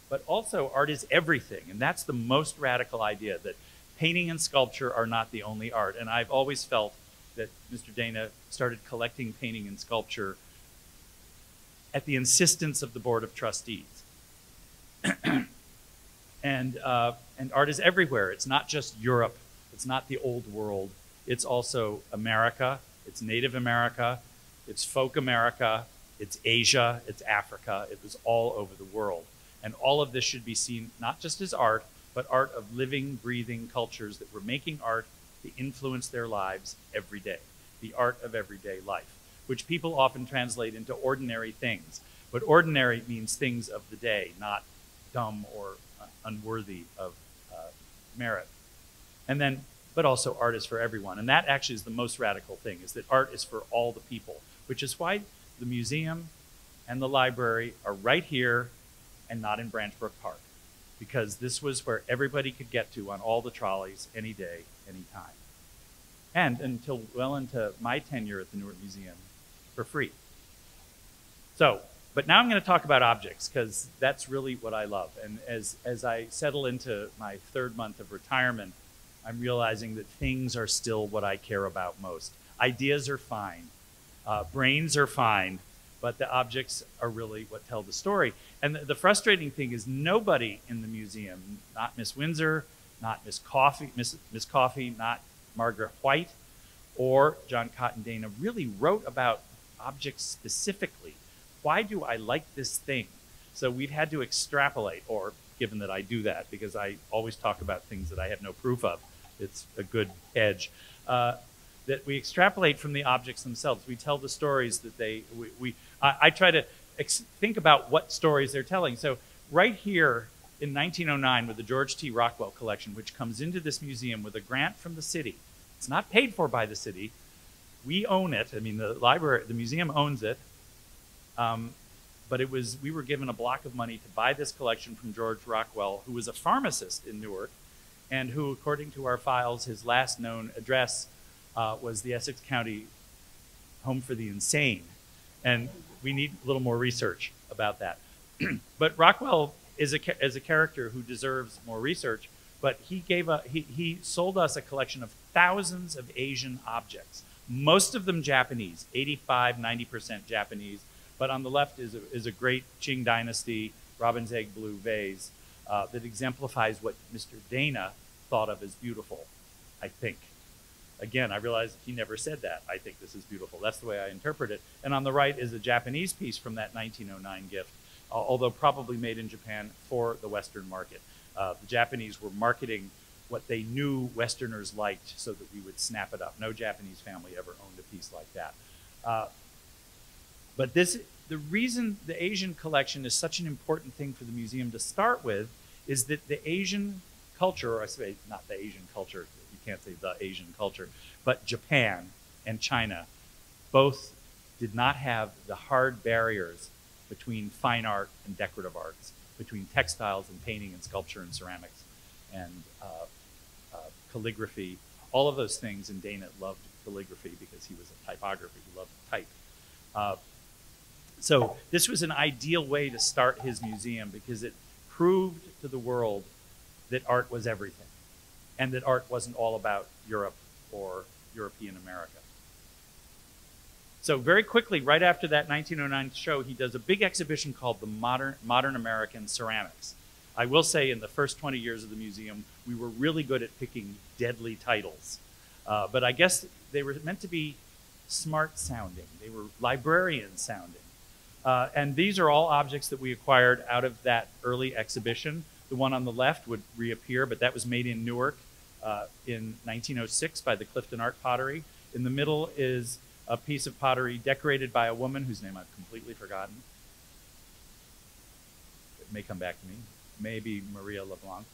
but also art is everything. And that's the most radical idea, that painting and sculpture are not the only art. And I've always felt that Mr. Dana started collecting painting and sculpture at the insistence of the Board of Trustees. And art is everywhere. It's not just Europe. It's not the old world. It's also America. It's Native America. It's folk America. It's Asia. It's Africa. It was all over the world. And all of this should be seen not just as art, but art of living, breathing cultures that were making art to influence their lives every day. The art of everyday life, which people often translate into ordinary things. But ordinary means things of the day, not dumb or unworthy of merit. And then, but also art is for everyone. And that actually is the most radical thing, is that art is for all the people, which is why the museum and the library are right here and not in Branch Brook Park, because this was where everybody could get to on all the trolleys, any day, any time. And until well into my tenure at the Newark Museum, for free. So, but now I'm going to talk about objects, because that's really what I love. And as I settle into my 3rd month of retirement, I'm realizing that things are still what I care about most. Ideas are fine. Brains are fine. But the objects are really what tell the story. And the frustrating thing is nobody in the museum, not Miss Winser, not Miss Coffey, not Margaret White, or John Cotton Dana really wrote about objects specifically. Why do I like this thing? So we've had to extrapolate, or given that I do that, because I always talk about things that I have no proof of. It's a good edge. That we extrapolate from the objects themselves. We tell the stories that I try to think about what stories they're telling. So right here in 1909 with the George T. Rockwell collection, which comes into this museum with a grant from the city. It's not paid for by the city. We own it. I mean, the museum owns it. But we were given a block of money to buy this collection from George Rockwell, who was a pharmacist in Newark, and who, according to our files, his last known address was the Essex County Home for the Insane. And we need a little more research about that. But Rockwell is a character who deserves more research, but he sold us a collection of thousands of Asian objects, most of them Japanese, 85–90% Japanese. But on the left is a great Qing Dynasty robin's egg blue vase that exemplifies what Mr. Dana thought of as beautiful, I think. Again, I realize he never said that. I think this is beautiful. That's the way I interpret it. And on the right is a Japanese piece from that 1909 gift, although probably made in Japan for the Western market. The Japanese were marketing what they knew Westerners liked so that we would snap it up. No Japanese family ever owned a piece like that. But the reason the Asian collection is such an important thing for the museum to start with is that the Asian culture, or I say not the Asian culture, you can't say the Asian culture, but Japan and China both did not have the hard barriers between fine art and decorative arts, between textiles and painting and sculpture and ceramics and calligraphy, all of those things. And Dana loved calligraphy because he was a typographer. He loved to type. So this was an ideal way to start his museum because it proved to the world that art was everything and that art wasn't all about Europe or European America. So very quickly, right after that 1909 show, he does a big exhibition called the Modern American Ceramics. I will say in the first 20 years of the museum, we were really good at picking deadly titles. But I guess they were meant to be smart sounding. They were librarian sounding. And these are all objects that we acquired out of that early exhibition. The one on the left would reappear, but that was made in Newark in 1906 by the Clifton Art Pottery. In the middle is a piece of pottery decorated by a woman whose name I've completely forgotten. It may come back to me. Maybe Maria LeBlanc.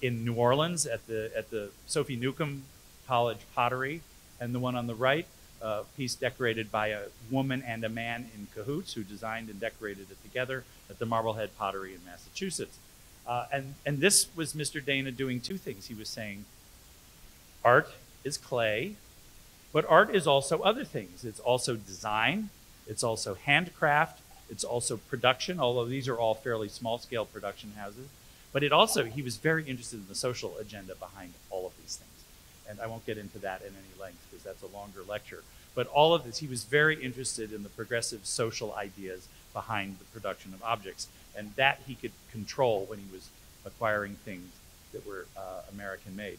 In New Orleans at the Sophie Newcomb College Pottery. And the one on the right, a piece decorated by a woman and a man in cahoots who designed and decorated it together at the Marblehead Pottery in Massachusetts. And this was Mr. Dana doing two things. He was saying, art is clay, but art is also other things. It's also design, it's also handcraft, it's also production, although these are all fairly small-scale production houses. But he was very interested in the social agenda behind all of these things. And I won't get into that in any length because that's a longer lecture. But all of this, he was very interested in the progressive social ideas behind the production of objects. And that he could control when he was acquiring things that were American-made.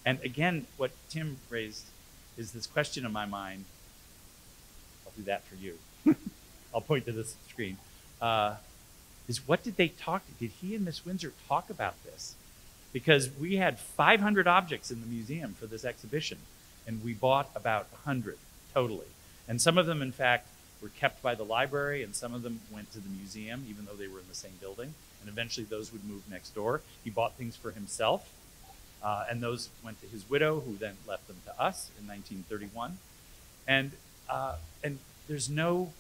And again, what Tim raised is this question in my mind. I'll do that for you. I'll point to this screen. Is what did they talk? Did he and Miss Winser talk about this? Because we had 500 objects in the museum for this exhibition, and we bought about 100 totally. And some of them, in fact, were kept by the library, and some of them went to the museum, even though they were in the same building. And eventually those would move next door. He bought things for himself, and those went to his widow, who then left them to us in 1931. And there's no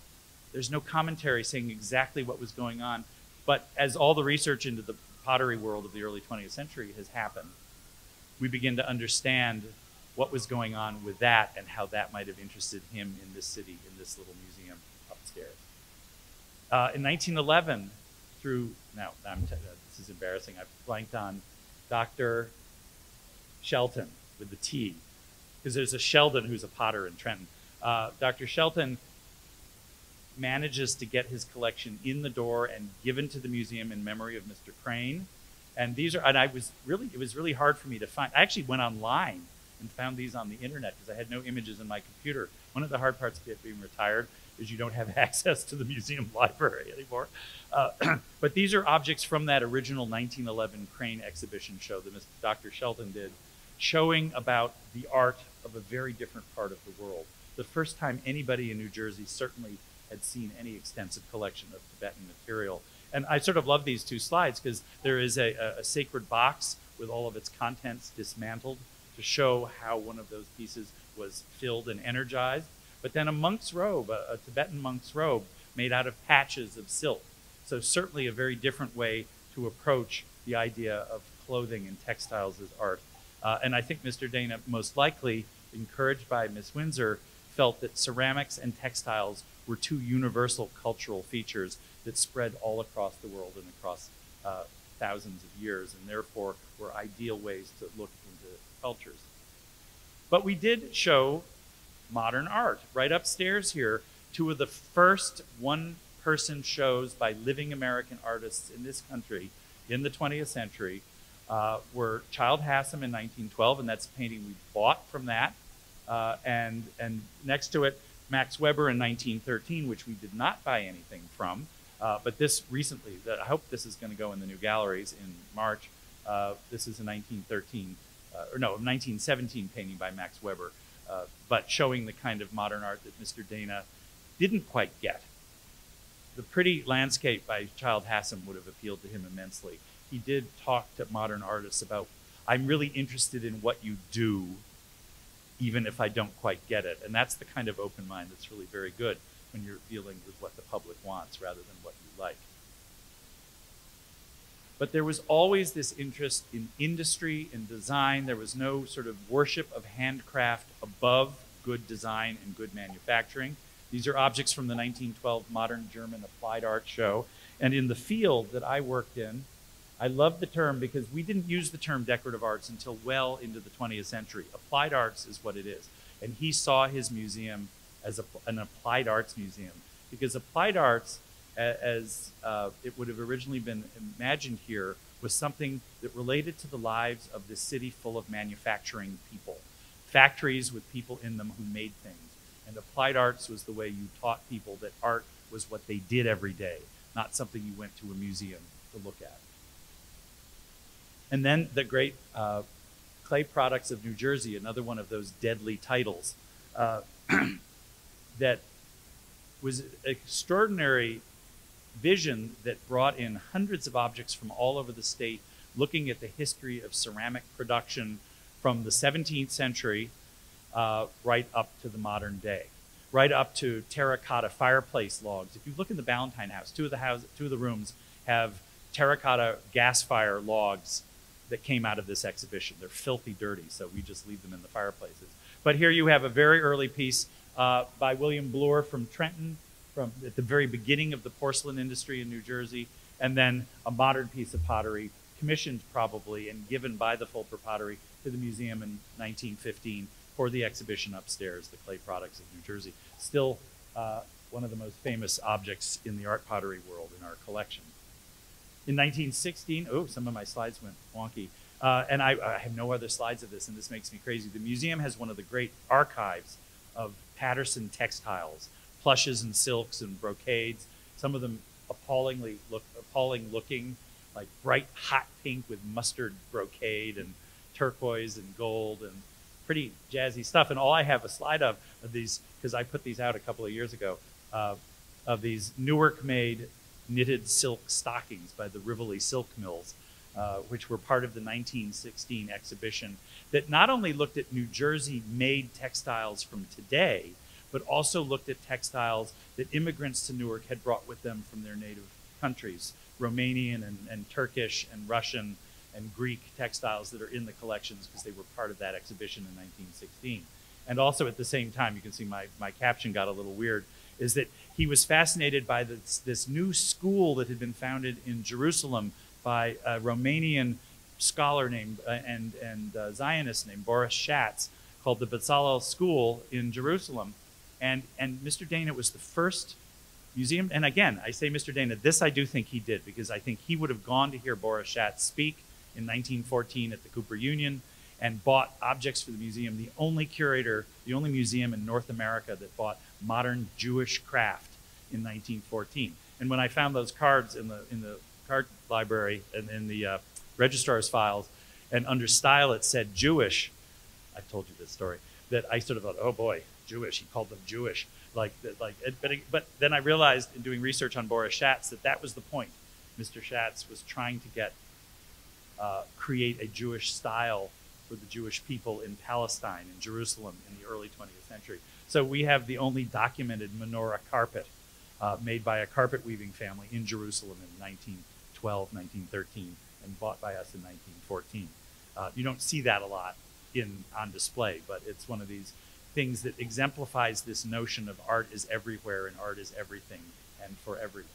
commentary saying exactly what was going on. But as all the research into the pottery world of the early 20th century has happened, we begin to understand what was going on with that and how that might have interested him in this city, in this little museum upstairs. In 1911, this is embarrassing, I've blanked on Dr. Shelton with the T, because there's a Sheldon who's a potter in Trenton. Dr. Shelton manages to get his collection in the door and given to the museum in memory of Mr. Crane. And it was really hard for me to find. I actually went online and found these on the internet because I had no images in my computer. One of the hard parts of being retired is you don't have access to the museum library anymore. But these are objects from that original 1911 Crane exhibition show that Dr. Shelton did, showing about the art of a very different part of the world. The first time anybody in New Jersey certainly had seen any extensive collection of Tibetan material. And I sort of love these two slides because there is a sacred box with all of its contents dismantled to show how one of those pieces was filled and energized. But then a monk's robe, a Tibetan monk's robe made out of patches of silk. So certainly a very different way to approach the idea of clothing and textiles as art. And I think Mr. Dana, most likely encouraged by Miss Winser, felt that ceramics and textiles were two universal cultural features that spread all across the world and across thousands of years, and therefore were ideal ways to look into cultures. But we did show modern art. Right upstairs here, two of the first one-person shows by living American artists in this country in the 20th century were Childe Hassam in 1912, and that's a painting we bought from that. And next to it, Max Weber in 1913, which we did not buy anything from. But this recently, I hope this is going to go in the new galleries in March. This is a 1917 painting by Max Weber, but showing the kind of modern art that Mr. Dana didn't quite get. The pretty landscape by Childe Hassam would have appealed to him immensely. He did talk to modern artists about, I'm really interested in what you do, even if I don't quite get it. And that's the kind of open mind that's really very good when you're dealing with what the public wants rather than what you like. But there was always this interest in industry and design. There was no sort of worship of handcraft above good design and good manufacturing. These are objects from the 1912 Modern German Applied Art Show. And in the field that I worked in, I love the term because we didn't use the term decorative arts until well into the 20th century. Applied arts is what it is. And he saw his museum as an applied arts museum because applied arts, as it would have originally been imagined here, was something that related to the lives of this city full of manufacturing people, factories with people in them who made things. And applied arts was the way you taught people that art was what they did every day, not something you went to a museum to look at. And then the great Clay Products of New Jersey, another one of those deadly titles, that was an extraordinary vision that brought in hundreds of objects from all over the state, looking at the history of ceramic production from the 17th century right up to the modern day, right up to terracotta fireplace logs. If you look in the Ballantyne house, two of the rooms have terracotta gas fire logs that came out of this exhibition. They're filthy dirty, so we just leave them in the fireplaces. But here you have a very early piece by William Bloor from Trenton, from at the very beginning of the porcelain industry in New Jersey, and then a modern piece of pottery, commissioned probably and given by the Fulper Pottery to the museum in 1915 for the exhibition upstairs, the Clay Products of New Jersey. Still one of the most famous objects in the art pottery world in our collection. In 1916, oh, some of my slides went wonky, and I have no other slides of this, and this makes me crazy. The museum has one of the great archives of Patterson textiles, plushes and silks and brocades, some of them appalling looking, like bright hot pink with mustard brocade and turquoise and gold and pretty jazzy stuff. And all I have a slide of these, because I put these out a couple of years ago, of these Newark-made knitted silk stockings by the Rivoli Silk Mills, which were part of the 1916 exhibition that not only looked at New Jersey-made textiles from today, but also looked at textiles that immigrants to Newark had brought with them from their native countries, Romanian and Turkish and Russian and Greek textiles that are in the collections because they were part of that exhibition in 1916. And also at the same time, you can see my caption got a little weird, is that he was fascinated by this new school that had been founded in Jerusalem by a Romanian scholar named and Zionist named Boris Schatz, called the Bezalel School in Jerusalem. And Mr. Dana was the first museum, and again, I say Mr. Dana, this I do think he did, because I think he would have gone to hear Boris Schatz speak in 1914 at the Cooper Union and bought objects for the museum, the only curator, the only museum in North America that bought modern Jewish craft in 1914. And when I found those cards in the card library and in the registrar's files, and under style it said Jewish, I told you this story, that I sort of thought, oh boy, Jewish, he called them Jewish. But then I realized in doing research on Boris Schatz that was the point. Mr. Schatz was trying to create a Jewish style for the Jewish people in Palestine, in Jerusalem, in the early 20th century. So we have the only documented menorah carpet made by a carpet weaving family in Jerusalem in 1912, 1913, and bought by us in 1914. You don't see that a lot on display, but it's one of these things that exemplifies this notion of art is everywhere and art is everything and for everyone.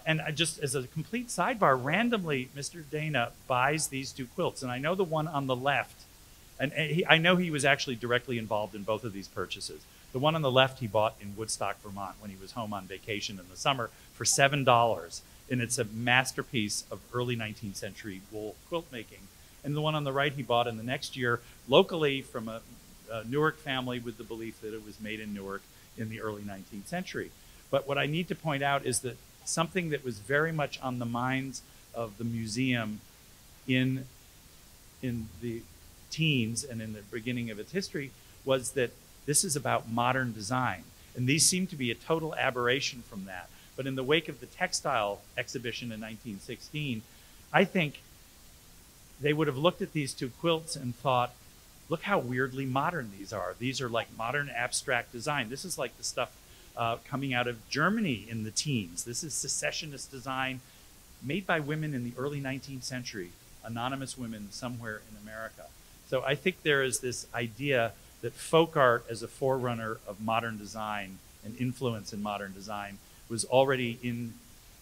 And just as a complete sidebar, randomly, Mr. Dana buys these two quilts. And I know the one on the left, and I know he was actually directly involved in both of these purchases. The one on the left he bought in Woodstock, Vermont when he was home on vacation in the summer for $7. And it's a masterpiece of early 19th century wool quilt making. And the one on the right he bought in the next year locally from a Newark family with the belief that it was made in Newark in the early 19th century. But what I need to point out is that something that was very much on the minds of the museum in the teens and in the beginning of its history was that this is about modern design. And these seem to be a total aberration from that. But in the wake of the textile exhibition in 1916, I think they would have looked at these two quilts and thought, look how weirdly modern these are. These are like modern abstract design. This is like the stuff coming out of Germany in the teens. This is secessionist design made by women in the early 19th century, anonymous women somewhere in America. So I think there is this idea that folk art as a forerunner of modern design and influence in modern design was already in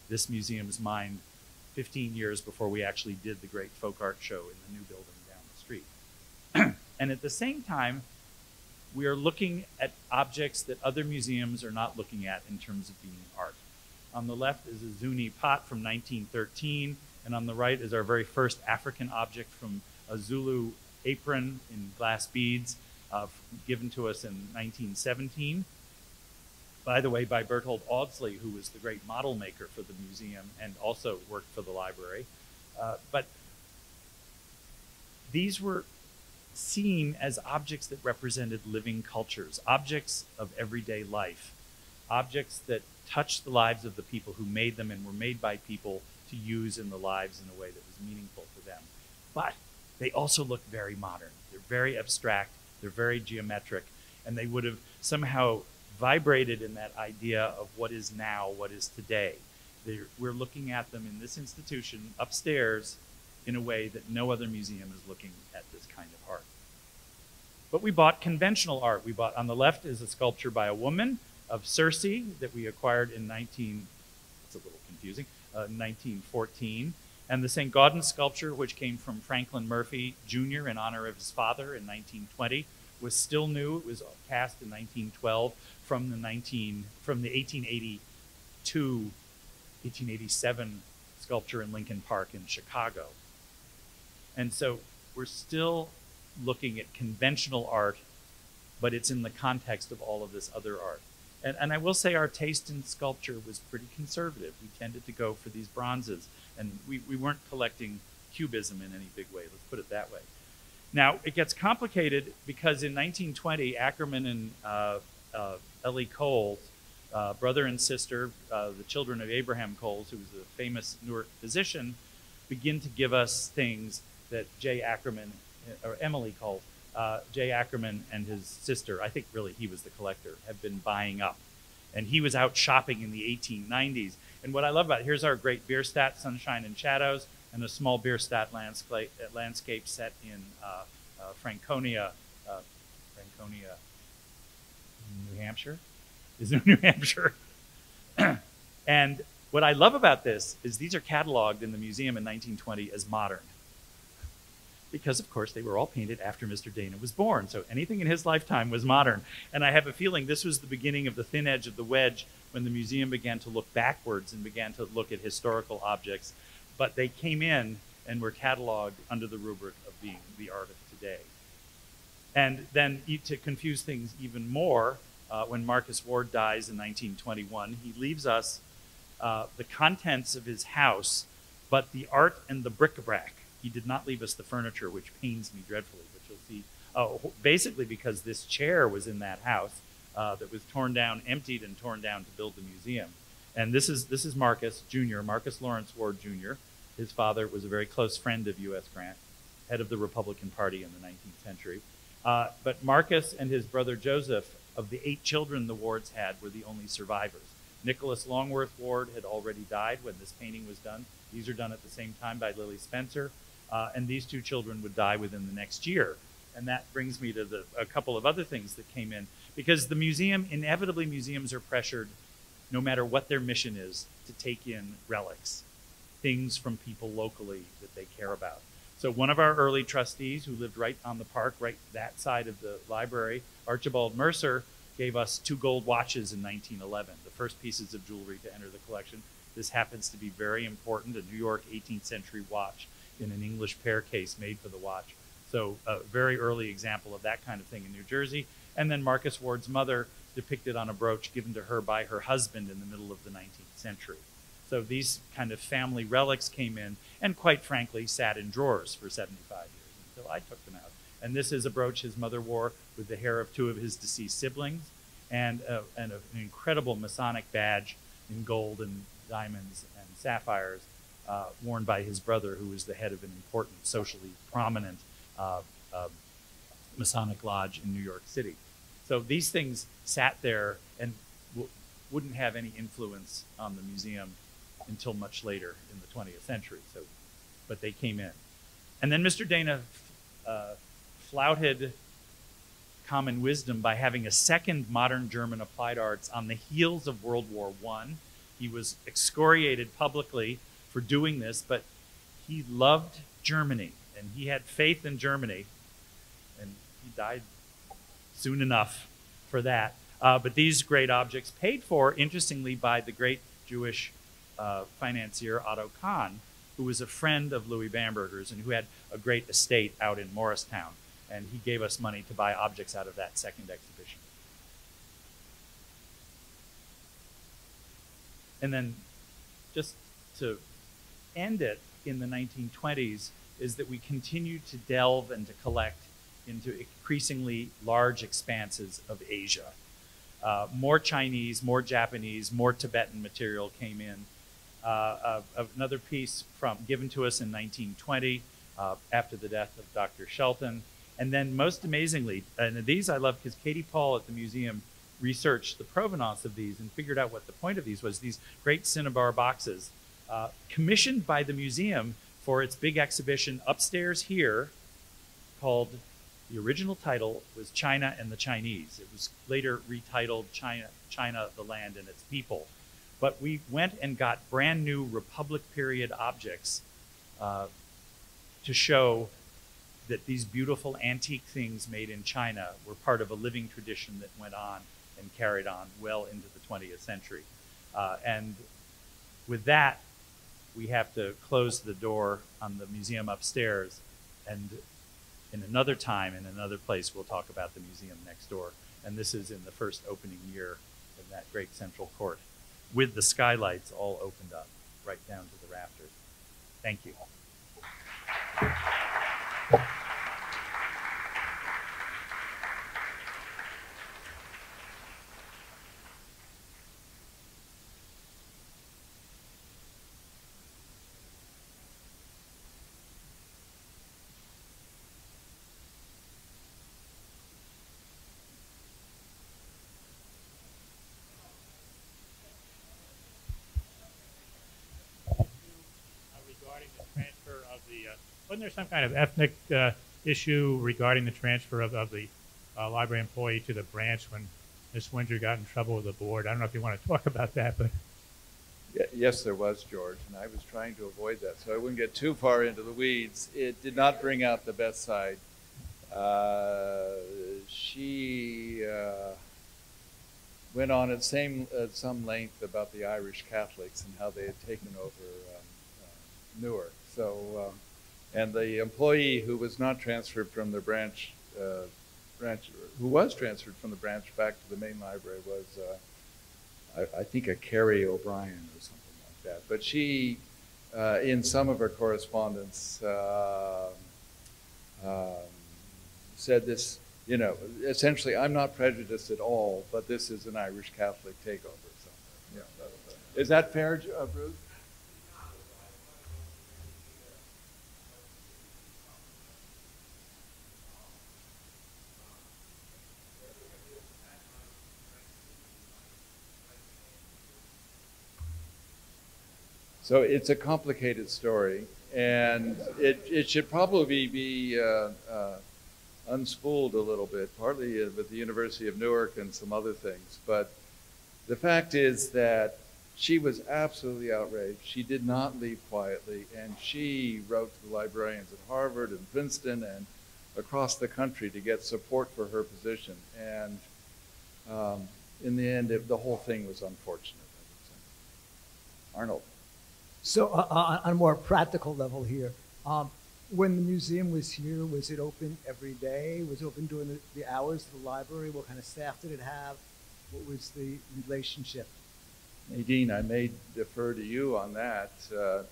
this museum's mind 15 years before we actually did the great folk art show in the new building down the street. And at the same time, we are looking at objects that other museums are not looking at in terms of being art. On the left is a Zuni pot from 1913, and on the right is our very first African object from a Zulu apron in glass beads given to us in 1917. By the way, by Berthold Audsley, who was the great model maker for the museum and also worked for the library. But these were seen as objects that represented living cultures, objects of everyday life, objects that touched the lives of the people who made them and were made by people to use in the lives in a way that was meaningful to them. But they also look very modern. They're very abstract, they're very geometric, and they would have somehow vibrated in that idea of what is now, what is today. We're looking at them in this institution upstairs in a way that no other museum is looking at this kind of art. But we bought conventional art. We bought, on the left is a sculpture by a woman of Circe that we acquired in 1914, and the St. Gaudens sculpture, which came from Franklin Murphy Jr. in honor of his father in 1920, was still new. It was cast in 1912 from the 1887 sculpture in Lincoln Park in Chicago. And so we're still looking at conventional art, but it's in the context of all of this other art. And I will say our taste in sculpture was pretty conservative. We tended to go for these bronzes, and we weren't collecting cubism in any big way, let's put it that way. Now, it gets complicated because in 1920, Ackerman and Ellie Coles, brother and sister, the children of Abraham Coles, who was a famous Newark physician, begin to give us things that Emily Coles, J. Ackerman and his sister, I think really he was the collector, have been buying up. And he was out shopping in the 1890s. And what I love about it, here's our great Bierstadt, Sunshine and Shadows, and a small Bierstadt landscape set in Franconia, New Hampshire? Is it New Hampshire? And what I love about this is these are cataloged in the museum in 1920 as modern. Because, of course, they were all painted after Mr. Dana was born. So anything in his lifetime was modern. And I have a feeling this was the beginning of the thin edge of the wedge when the museum began to look backwards and began to look at historical objects. But they came in and were cataloged under the rubric of being the art of today. And then to confuse things even more, when Marcus Ward dies in 1921, he leaves us the contents of his house, but the art and the bric-a-brac. He did not leave us the furniture, which pains me dreadfully, which you'll see. Basically because this chair was in that house that was torn down, emptied and torn down to build the museum. And this is Marcus Jr., Marcus Lawrence Ward Jr. His father was a very close friend of U.S. Grant, head of the Republican Party in the 19th century. But Marcus and his brother Joseph, of the 8 children the Wards had, were the only survivors. Nicholas Longworth Ward had already died when this painting was done. These are done at the same time by Lily Spencer. And these 2 children would die within the next year. And that brings me to a couple of other things that came in. Because the museum, inevitably museums are pressured, no matter what their mission is, to take in relics, things from people locally that they care about. So one of our early trustees who lived right on the park, right that side of the library, Archibald Mercer, gave us 2 gold watches in 1911, the first pieces of jewelry to enter the collection. This happens to be very important, a New York 18th century watch in an English pear case made for the watch. So a very early example of that kind of thing in New Jersey. And then Marcus Ward's mother depicted on a brooch given to her by her husband in the middle of the 19th century. So these kind of family relics came in and quite frankly sat in drawers for 75 years until I took them out. And this is a brooch his mother wore with the hair of 2 of his deceased siblings and an incredible Masonic badge in gold and diamonds and sapphires worn by his brother, who was the head of an important, socially prominent Masonic lodge in New York City. So these things sat there and wouldn't have any influence on the museum until much later in the 20th century. So, but they came in. And then Mr. Dana flouted common wisdom by having a second modern German applied arts on the heels of World War I. He was excoriated publicly for doing this, but he loved Germany and he had faith in Germany, and he died soon enough for that. But these great objects, paid for, interestingly, by the great Jewish financier Otto Kahn, who was a friend of Louis Bamberger's and who had a great estate out in Morristown. And he gave us money to buy objects out of that second exhibition. And then just to end it in the 1920s is that we continued to delve and to collect into increasingly large expanses of Asia. More Chinese, more Japanese, more Tibetan material came in. Another piece given to us in 1920 after the death of Dr. Shelton. And then most amazingly, and these I love because Katie Paul at the museum researched the provenance of these and figured out what the point of these was, these great cinnabar boxes commissioned by the museum for its big exhibition upstairs here called, the original title was China and the Chinese. It was later retitled China, the Land and Its People. But we went and got brand new Republic period objects to show that these beautiful antique things made in China were part of a living tradition that went on and carried on well into the 20th century. And with that, we have to close the door on the museum upstairs, and in another time, in another place, we'll talk about the museum next door. And this is in the first opening year of that great central court, with the skylights all opened up right down to the rafters. Thank you. Wasn't there some kind of ethnic issue regarding the transfer of the library employee to the branch when Ms. Winser got in trouble with the board? I don't know if you want to talk about that, but... Yes, there was, George, and I was trying to avoid that, so I wouldn't get too far into the weeds. It did not bring out the best side. She went on at some length about the Irish Catholics and how they had taken over Newark. So, and the employee who was not transferred from the branch, who was transferred from the branch back to the main library was, I think, a Carrie O'Brien or something like that. But she, in some of her correspondence, said this, you know, essentially, I'm not prejudiced at all, but this is an Irish Catholic takeover. So, yeah. Is that fair, Bruce? So it's a complicated story, and it should probably be unspooled a little bit, partly with the University of Newark and some other things. But the fact is that she was absolutely outraged. She did not leave quietly, and she wrote to the librarians at Harvard and Princeton and across the country to get support for her position. And in the end, the whole thing was unfortunate, I would say. Arnold. So on a more practical level here, when the museum was here, was it open every day? Was it open during the hours of the library? What kind of staff did it have? What was the relationship? Nadine, I may defer to you on that. You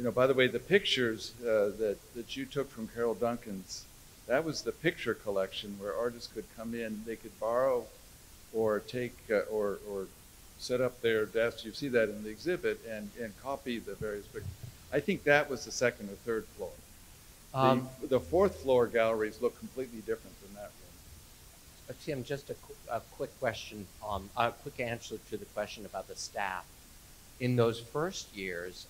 know, by the way, the pictures that you took from Carol Duncan's, that was the picture collection where artists could come in, they could borrow or take or set up their desks. You see that in the exhibit and copy the various pictures. I think that was the second or third floor. The fourth floor galleries look completely different than that room. Tim, just a quick question, a quick answer to the question about the staff. In those first years,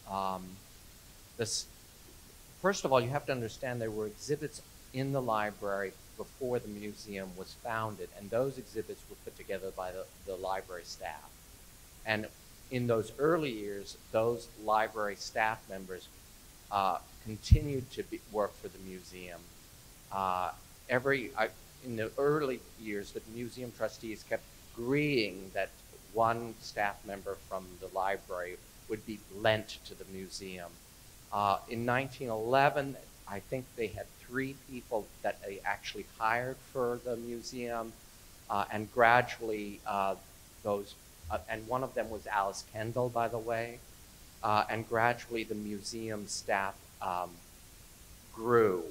first of all, you have to understand there were exhibits in the library before the museum was founded, and those exhibits were put together by the library staff. And in those early years, those library staff members continued to work for the museum. In the early years, the museum trustees kept agreeing that one staff member from the library would be lent to the museum. In 1911, I think they had 3 people that they actually hired for the museum, and gradually and one of them was Alice Kendall, by the way, and gradually the museum staff grew.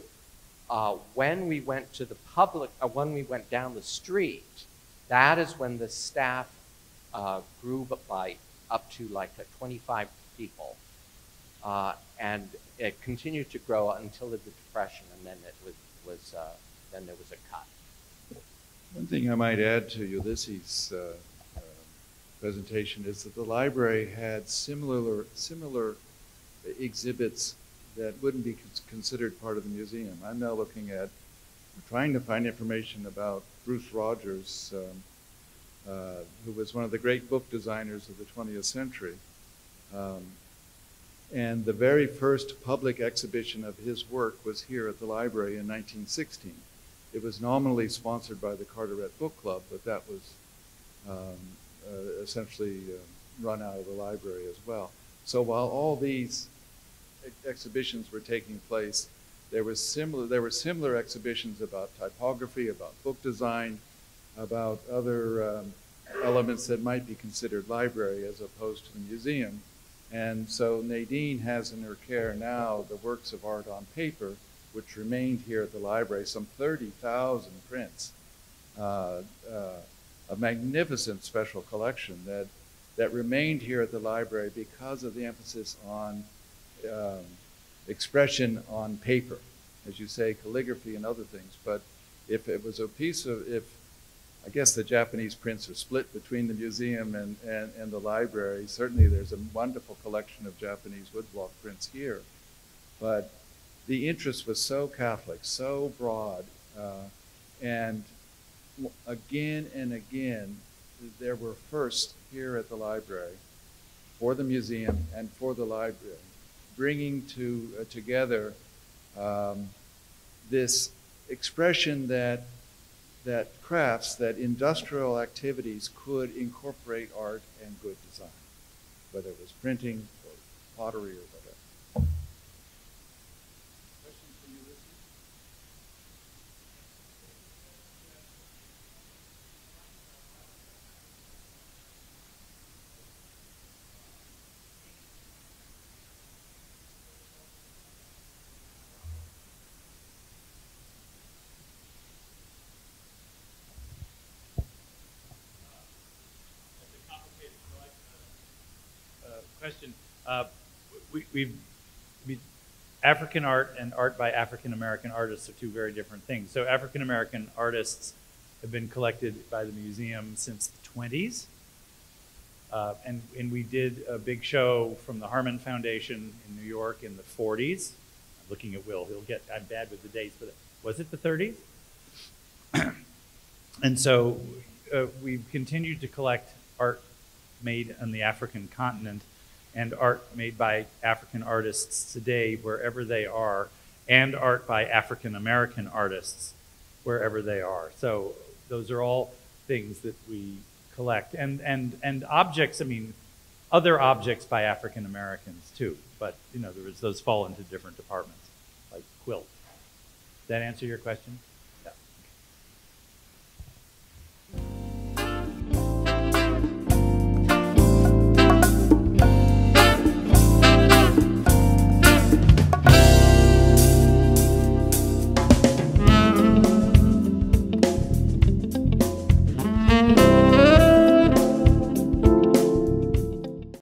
When we went to the public, when we went down the street, that is when the staff grew by up to like 25 people. And it continued to grow until the Depression, and then then there was a cut. One thing I might add to Ulysses' presentation is that the library had similar exhibits that wouldn't be considered part of the museum. I'm now trying to find information about Bruce Rogers, who was one of the great book designers of the 20th century. And the very first public exhibition of his work was here at the library in 1916. It was nominally sponsored by the Carteret Book Club, but that was essentially run out of the library as well. So while all these exhibitions were taking place, there were similar exhibitions about typography, about book design, about other elements that might be considered library as opposed to the museum. And so Nadine has in her care now the works of art on paper, which remained here at the library, some 30,000 prints, a magnificent special collection that remained here at the library because of the emphasis on expression on paper, as you say, calligraphy and other things. But if it was a piece of, I guess the Japanese prints are split between the museum and the library. Certainly there's a wonderful collection of Japanese woodblock prints here. But the interest was so Catholic, so broad, and again and again, there were firsts here at the library for the museum and for the library, bringing together this expression that crafts, that industrial activities could incorporate art and good design, whether it was printing or pottery or whatever. Questions for Ulysses? Question. African art and art by African American artists are 2 very different things. So African American artists have been collected by the museum since the 20s. And we did a big show from the Harmon Foundation in New York in the 40s. I'm looking at Will. I'm bad with the dates, but was it the 30s? And so we've continued to collect art made on the African continent and art made by African artists today wherever they are, and art by African American artists wherever they are. So those are all things that we collect. And objects, I mean, other objects by African Americans too, but in other words, those fall into different departments, like quilt. Does that answer your question?